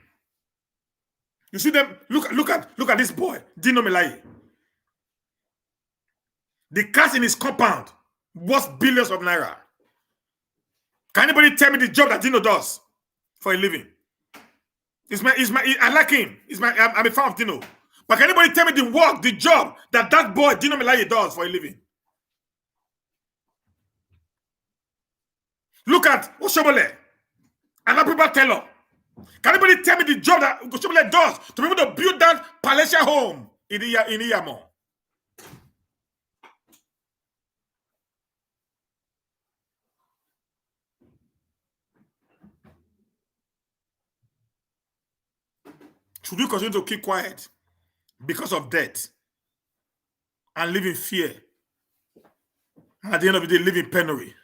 You see them, look at this boy, Dino Melaye. The cars in his compound worth billions of naira. Can anybody tell me the job that Dino does for a living? I like him. I'm a fan of Dino. But can anybody tell me the work, the job that boy, Dino Melaye, does for a living? Look at Oshobole, and people Taylor. Can anybody tell me the job that Oshobole does to be able to build that palatial home in Iyamo? Should we continue to keep quiet because of death and live in fear? And at the end of the day, live in penury.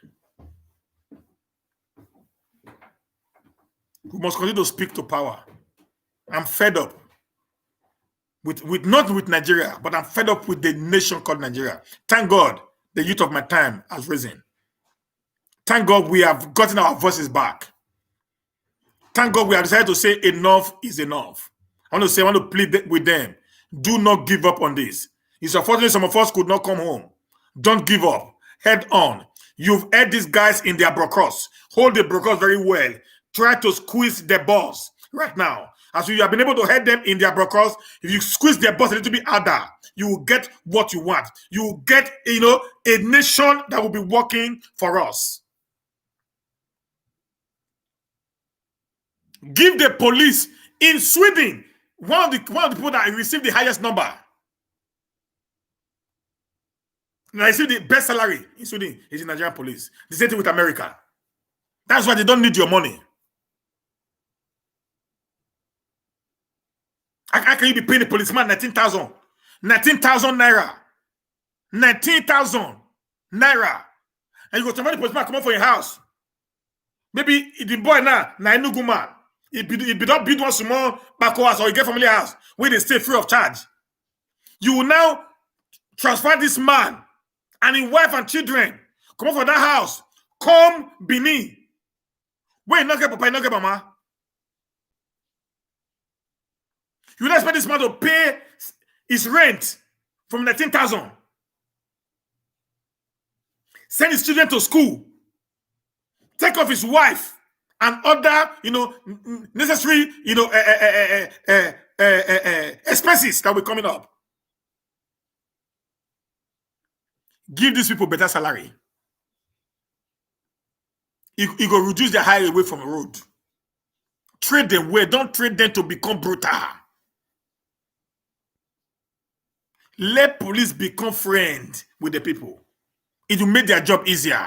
We must continue to speak to power. I'm fed up with not with Nigeria, but I'm fed up with the nation called Nigeria. Thank God the youth of my time has risen. Thank God we have gotten our voices back. Thank God we have decided to say enough is enough. I want to plead with them. Do not give up on this. It's unfortunate some of us could not come home. Don't give up. Head on. You've had these guys in their brocos. Hold the brocos very well. Try to squeeze the balls right now. As you have been able to head them in their brocos, if you squeeze their balls a little bit harder, you will get what you want. You will get, a nation that will be working for us. Give the police in Sweden, one of the people that received the highest number. I see the best salary in Sweden is the Nigerian police. The same thing with America. That's why they don't need your money. How can you be paying the policeman 19,000? 19,000 naira. 19,000 naira. And you go to the policeman come up for your house. Maybe the boy now, Enugu man. If you don't build one small back house or you get family house where they stay free of charge, you will now transfer this man and his wife and children come up for that house. Come Benin. Where you not get papa, you not get mama. You will expect this man to pay his rent from 19,000. Send his children to school. Take off his wife and other, necessary, expenses that will be coming up. Give these people better salary. You go reduce their hire away from the road. Trade them well. Don't trade them to become brutal. Let police become friends with the people. It will make their job easier.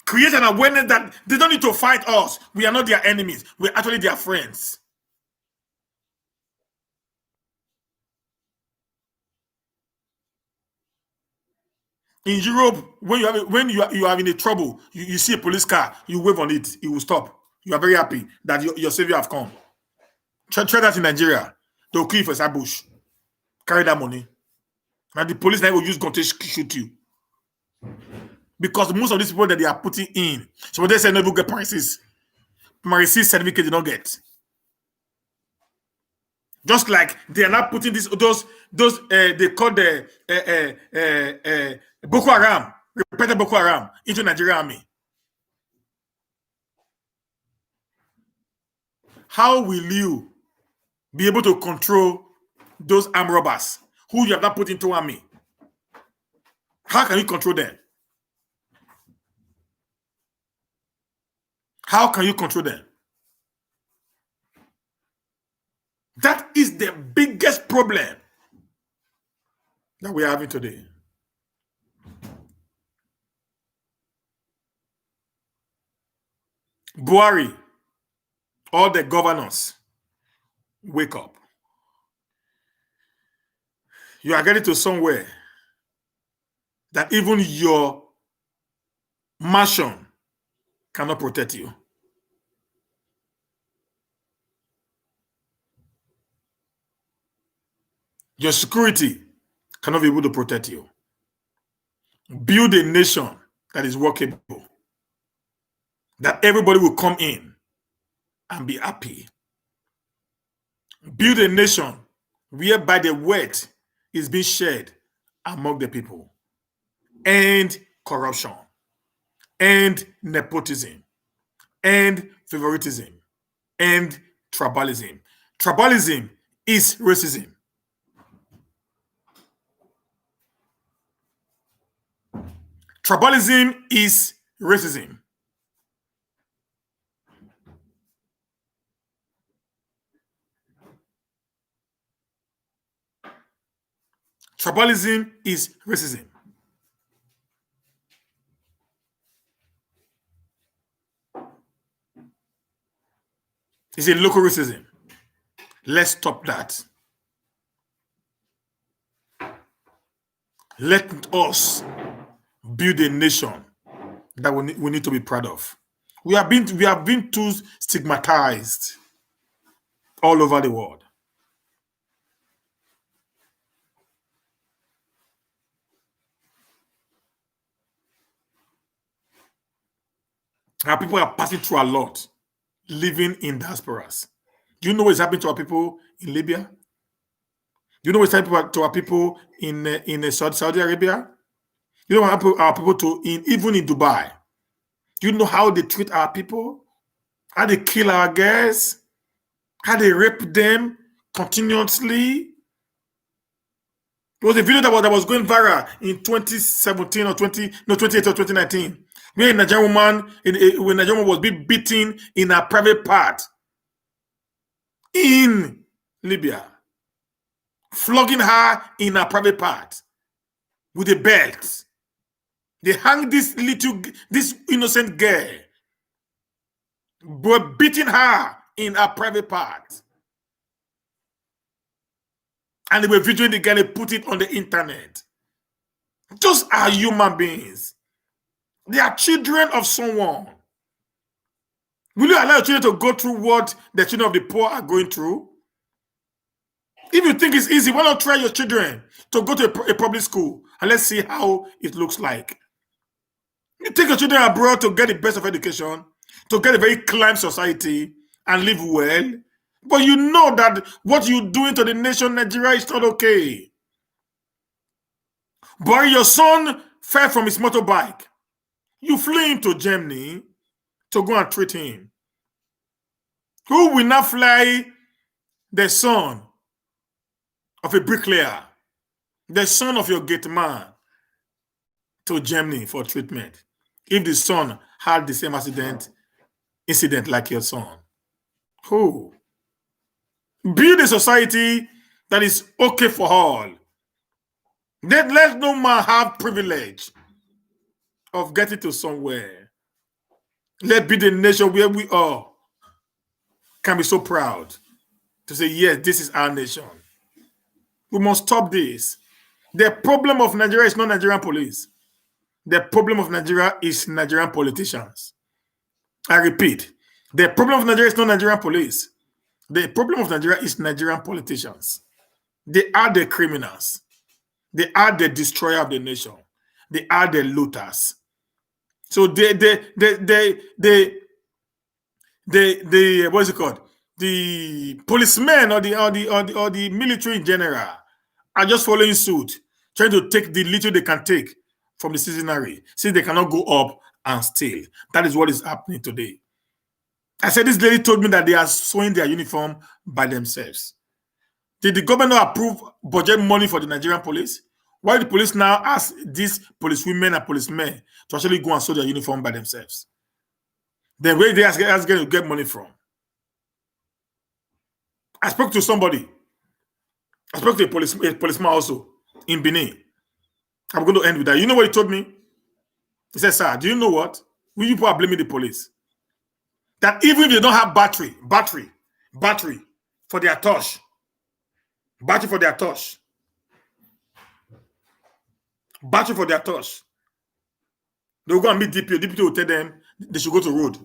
Create an awareness that they don't need to fight us. We are not their enemies. We're actually their friends. In Europe, when you are in a trouble, you see a police car, you wave on it, it will stop. You are very happy that your savior have come. Try that in Nigeria. They'll kill you for bush. Carry that money. And the police now will use gun to shoot you. Because most of these people that they are putting in, so they say never get prices. My certificate they don't get. Just like they are not putting those they call the Boko Haram, repeated Boko Haram into Nigerian army. How will you be able to control those armed robbers who you have not put into army? How can you control them? How can you control them? That is the biggest problem that we are having today. Buhari, all the governors, wake up. You are getting to somewhere that even your mansion cannot protect you. Your security cannot be able to protect you. Build a nation that is workable, that everybody will come in and be happy. Build a nation whereby the wealth is being shared among the people. End corruption. End nepotism. End favoritism. End tribalism. Tribalism is racism. Tribalism is racism. Tribalism is racism. It's a local racism. Let's stop that. Let us build a nation that we need to be proud of. We have been too stigmatized all over the world. Our people are passing through a lot, living in diasporas. Do you know what's happening to our people in Libya? Do you know what's happening to our people in Saudi Arabia? You know what happened to our people even in Dubai? Do you know how they treat our people? How they kill our girls? How they rape them continuously? There was a video that was going viral in 2017 or 2018 or 2019. Where a Nigerian woman, when a Nigerian woman was being beaten in her private part in Libya, flogging her in her private part with a belt. They hang this innocent girl, but beating her in her private part. And they were videoing the girl, they put it on the internet. Those are human beings. They are children of someone. Will you allow your children to go through what the children of the poor are going through? If you think it's easy, why not try your children to go to a public school and let's see how it looks like? You take your children abroad to get the best of education, to get a very clean society and live well, but you know that what you're doing to the nation Nigeria is not okay. But your son fell from his motorbike. You flew him to Germany to go and treat him. Who will now fly the son of a bricklayer, the son of your gate man, to Germany for treatment if the son had the same incident like your son? Who? Build a society that is okay for all. Let no man have privilege of getting to somewhere. Let be the nation where we all can be so proud to say, yes, this is our nation. We must stop this. The problem of Nigeria is not Nigerian police. The problem of Nigeria is Nigerian politicians. I repeat, the problem of Nigeria is not Nigerian police. The problem of Nigeria is Nigerian politicians. They are the criminals. They are the destroyer of the nation. They are the looters. So what's it called? The policemen or the military in general are just following suit, trying to take the little they can take from the citizenry, since they cannot go up and steal. That is what is happening today. I said this lady told me that they are sewing their uniform by themselves. Did the government not approve budget money for the Nigerian police? Why the police now ask these policewomen and policemen to actually go and sew their uniform by themselves? Then where they ask going to get money from? I spoke to somebody. I spoke to a policeman also in Benin. I'm going to end with that. You know what he told me? He said, sir, do you know what? We people are blaming the police. That even if they don't have battery for their touch, battery for their touch, they'll go and meet DPO. DPO will tell them they should go to road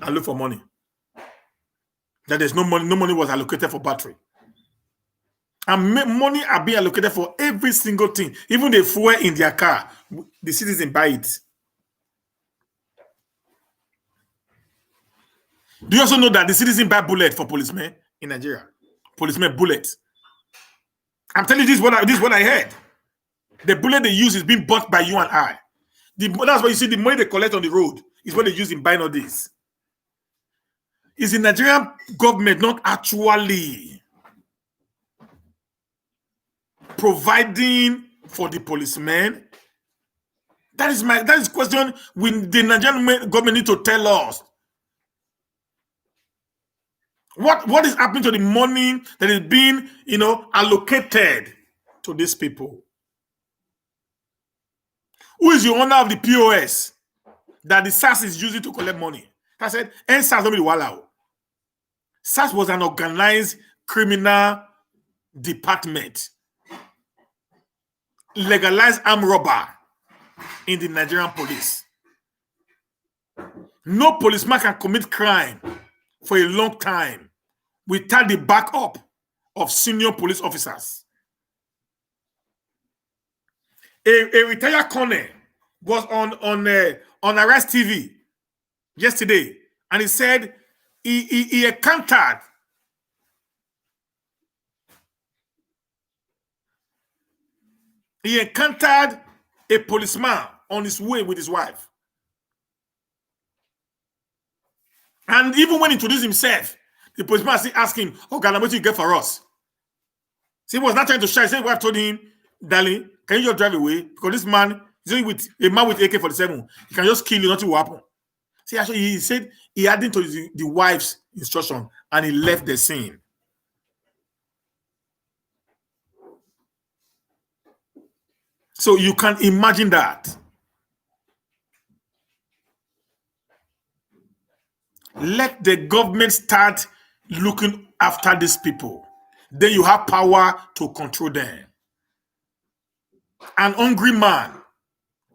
and look for money. That there's no money was allocated for battery. And money are being allocated for every single thing. Even the fuel in their car, the citizens buy it. Do you also know that the citizen buy bullet for policemen in Nigeria? Policemen bullets. I'm telling you, this is what I heard. The bullet they use is being bought by you and I. That's why you see the money they collect on the road is what they use in buying all this. Is the Nigerian government not actually providing for the policemen? That is question when the Nigerian government need to tell us. What is happening to the money that is being, allocated to these people? Who is the owner of the POS that the SARS is using to collect money? I said, SARS don't be the wallow. SARS was an organized criminal department, legalized armed robber in the Nigerian police. No policeman can commit crime for a long time without the backup of senior police officers. A retired colonel was on Arrest TV yesterday, and he said he encountered a policeman on his way with his wife. And even when he introduced himself, the policeman still asked him, "Oh, God, what do you get for us?" So he was not trying to shy. His wife told him, "Darling, can you just drive away? Because this man is only with a man with AK-47. He can just kill you, nothing will happen." See, actually, he said he added to the wife's instruction and he left the scene. So you can imagine that. Let the government start looking after these people. Then you have power to control them. An hungry man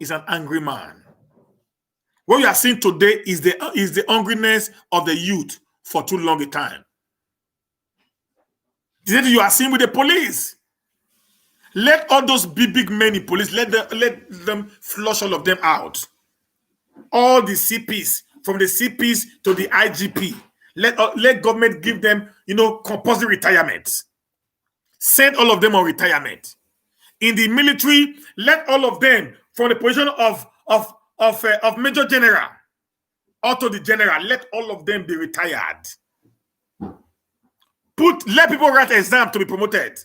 is an angry man. What we are seeing today is the hungriness of the youth for too long a time. This you are seeing with the police. Let all those big men in police, let them flush all of them out. All the CPs, from the CPs to the IGP, let government give them, compulsory retirement. Send all of them on retirement. In the military, let all of them from the position of major general or to the general, let all of them be retired. Let people write exam to be promoted.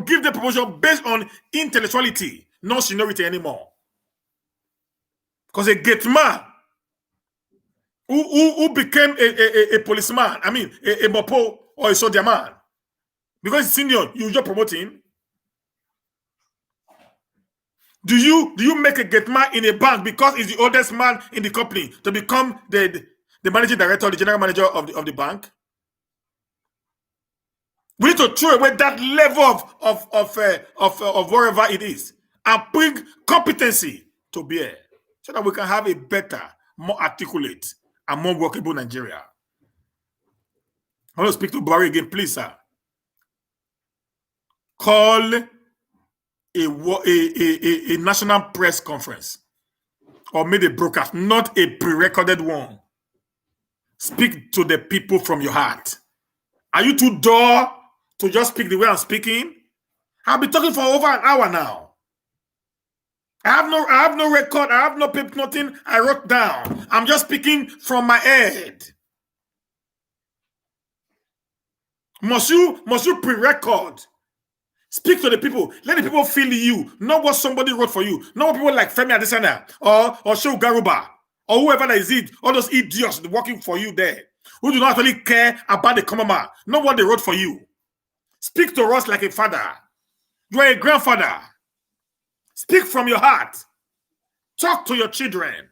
Give the promotion based on intellectuality, not seniority anymore. Because a gate man who became a policeman, a mopo or a soldier man, because he's senior, you just promote him. Do you make a gate man in a bank because he's the oldest man in the company to become the managing director, the general manager of the bank? We need to throw away that level of wherever it is and bring competency to bear so that we can have a better, more articulate, and more workable Nigeria. I want to speak to Barry again, please, sir. Call a national press conference or made a broadcast, not a pre-recorded one. Speak to the people from your heart. Are you too dull to just speak the way I'm speaking? I've been talking for over an hour now. I have no record. I have no paper, nothing I wrote down. I'm just speaking from my head. Must you pre-record? Speak to the people. Let the people feel you. Not what somebody wrote for you. Not what people like Femi Adesanya or Shehu Garuba or whoever that is it. All those idiots working for you there who do not really care about the common man. Not what they wrote for you. Speak to us like a father. You are a grandfather. Speak from your heart. Talk to your children.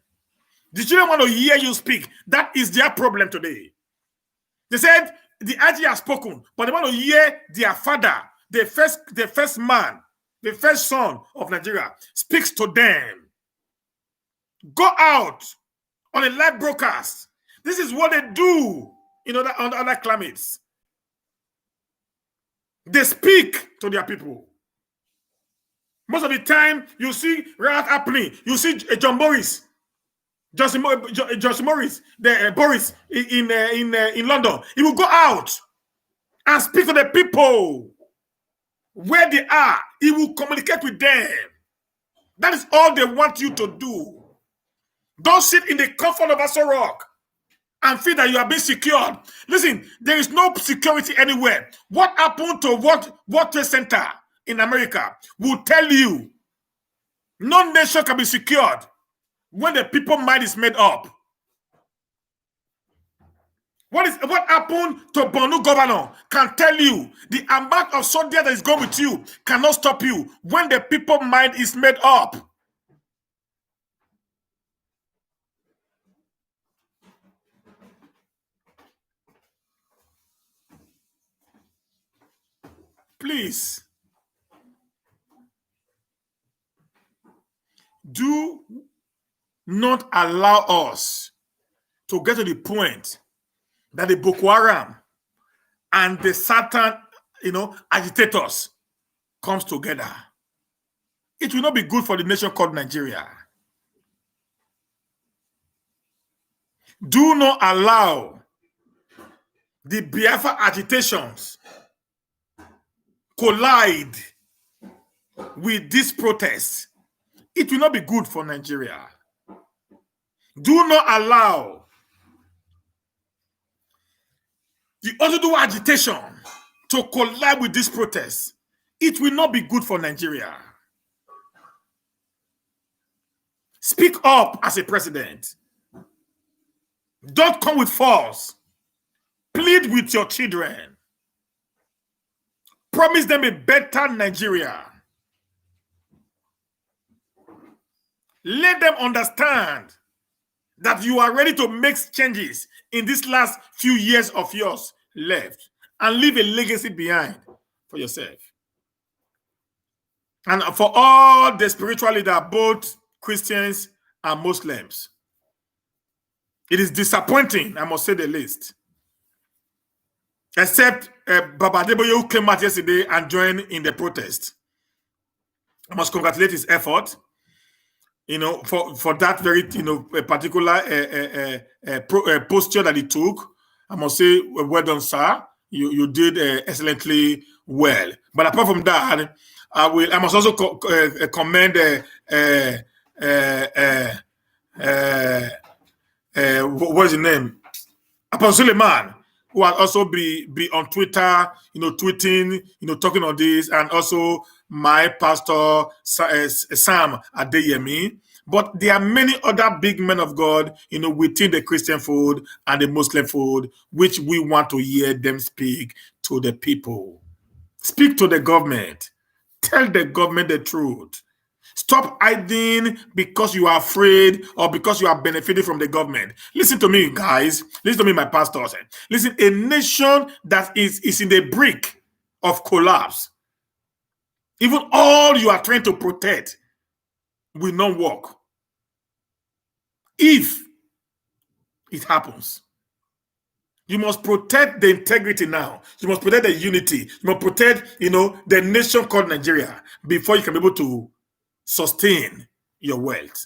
The children want to hear you speak. That is their problem today. They said the NAIJA has spoken, but they want to hear their father, the first man, the first son of Nigeria, speaks to them. Go out on a live broadcast. This is what they do in other climates. They speak to their people. Most of the time, you see riot happening. You see John Boris Joseph Morris, Boris in London. He will go out and speak to the people where they are. He will communicate with them. That is all they want you to do. Don't sit in the comfort of Aso Rock and feel that you are being secured. Listen, there is no security anywhere. What happened to World Trade Center in America will tell you no nation can be secured when the people mind is made up. What happened to Borno governor can tell you the amount of soldiers that is going with you cannot stop you when the people mind is made up. Please do not allow us to get to the point that the Boko Haram and the Satan, agitators comes together. It will not be good for the nation called Nigeria. Do not allow the Biafra agitations collide with this protest. It will not be good for Nigeria. Do not allow the Oduduwa agitation to collide with this protest. It will not be good for Nigeria. Speak up as a president. Don't come with force. Plead with your children. Promise them a better Nigeria. Let them understand that you are ready to make changes in these last few years of yours left and leave a legacy behind for yourself. And for all the spiritual leaders, both Christians and Muslims, it is disappointing, I must say the least. Except Baba Adeboye, who came out yesterday and joined in the protest. I must congratulate his effort, for that very, particular posture that he took. I must say, well done, sir. You did excellently well. But apart from that, I must also commend what is his name? Upon Suleiman, who will also be on Twitter, tweeting, talking on this, and also my pastor Sam Adeyemi. But there are many other big men of God, within the Christian fold and the Muslim fold, which we want to hear them speak to the people. Speak to the government. Tell the government the truth. Stop hiding because you are afraid or because you are benefiting from the government. Listen to me, guys. Listen to me, my pastors. Listen, a nation that is in the brink of collapse, even all you are trying to protect will not work if it happens. You must protect the integrity now. You must protect the unity. You must protect, the nation called Nigeria before you can be able to sustain your wealth.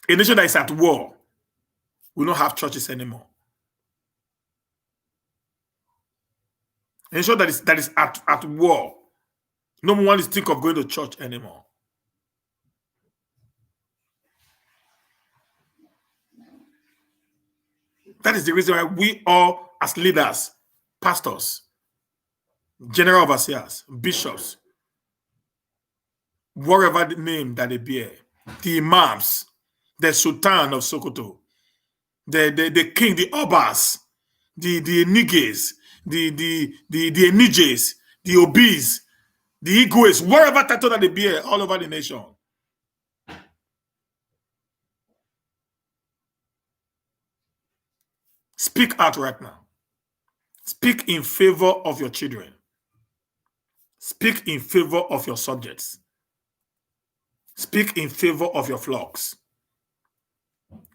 A nation that is at war will not have churches anymore. A nation that is at war, no one is thinking of going to church anymore. That is the reason why we all, as leaders, pastors, general overseers, bishops, whatever the name that they bear, the imams, the sultan of Sokoto, the king, the obas, the niges, the enijes, the obis, the igwes, whatever title that they bear all over the nation. Speak out right now. Speak in favor of your children. Speak in favor of your subjects. Speak in favor of your flocks.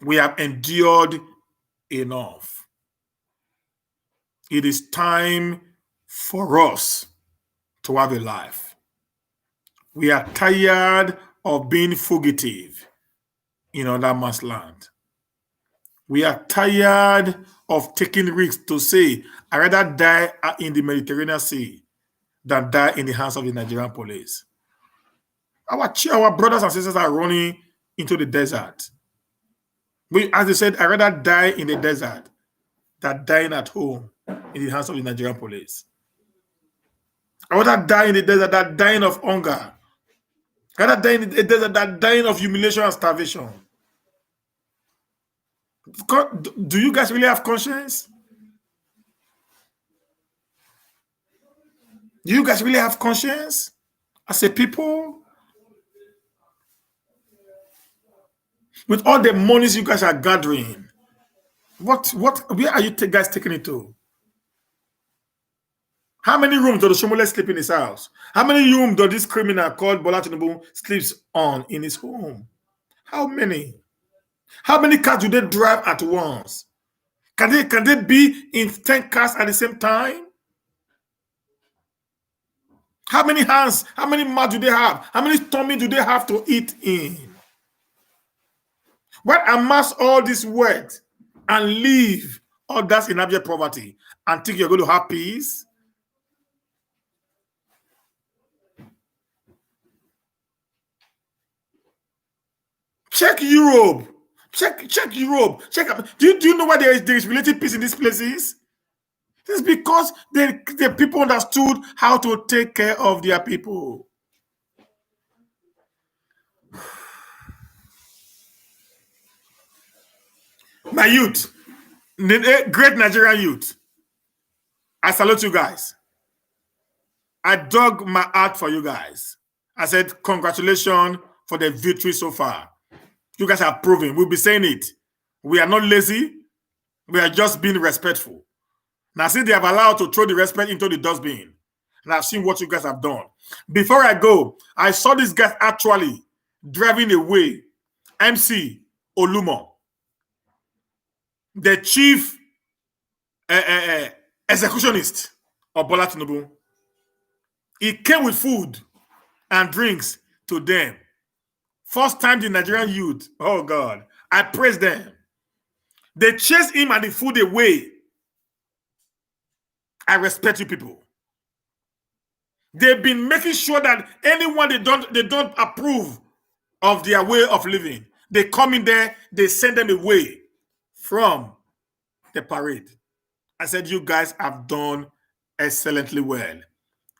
We have endured enough. It is time for us to have a life. We are tired of being fugitive. in another man's land. We are tired of taking risks to say, I'd rather die in the Mediterranean Sea than die in the hands of the Nigerian police. Our brothers and sisters are running into the desert. As they said, I'd rather die in the desert than dying at home in the hands of the Nigerian police. I'd rather die in the desert than dying of hunger. I'd rather die in the desert than dying of humiliation and starvation. Do you guys really have conscience? Do you guys really have conscience as a people? With all the monies you guys are gathering, where are you guys taking it to? How many rooms does the Shomole sleep in his house? How many rooms does this criminal called Bola Tinubu sleeps on in his home? How many? How many cars do they drive at once? Can they be in 10 cars at the same time? How many hands, how many mouths do they have? How many tummy do they have to eat in? Why amass all this wealth and leave all that in abject poverty and think you're going to have peace? Check Europe. Check Europe. Do you know why there is relative peace in these places? It's because the people understood how to take care of their people. My youth, great Nigerian youth, I salute you guys. I dug my heart for you guys. I said, congratulations for the victory so far. You guys are proving. We'll be saying it. We are not lazy. We are just being respectful. Now, since they have allowed to throw the respect into the dustbin, and I've seen what you guys have done. Before I go, I saw this guy actually driving away MC Olumo, the chief executionist of Bola Tinubu. He came with food and drinks to them. First time the Nigerian youth, oh God, I praise them. They chased him and the food away. I respect you people. They've been making sure that anyone they don't approve of their way of living, they come in there, they send them away from the parade. I said, you guys have done excellently well.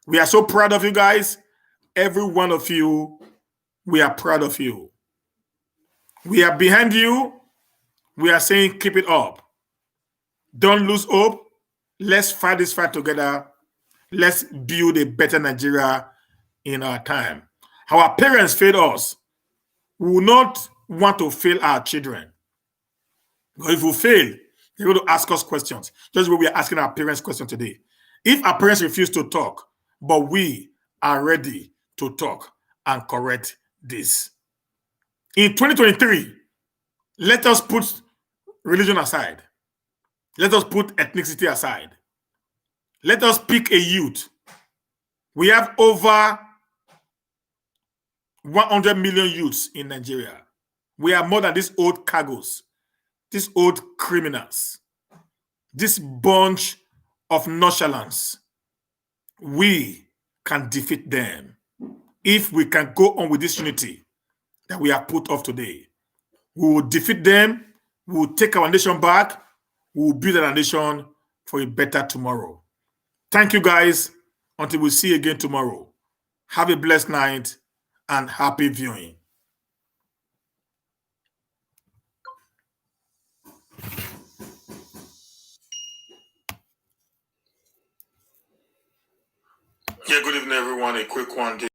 We are so proud of you guys. Every one of you, we are proud of you. We are behind you. We are saying, keep it up. Don't lose hope. Let's fight this fight together. Let's build a better Nigeria in our time. Our parents failed us. We will not want to fail our children. But if we fail, they're going to ask us questions. Just what we are asking our parents questions today. If our parents refuse to talk, but we are ready to talk and correct this. In 2023, let us put religion aside. Let us put ethnicity aside. Let us pick a youth. We have over 100 million youths in Nigeria. We are more than these old cargos, these old criminals, this bunch of nonchalance. We can defeat them if we can go on with this unity that we have put off today. We will defeat them. We will take our nation back. We will build our nation for a better tomorrow. Thank you, guys. Until we see you again tomorrow. Have a blessed night and happy viewing. Yeah, good evening, everyone. A quick one.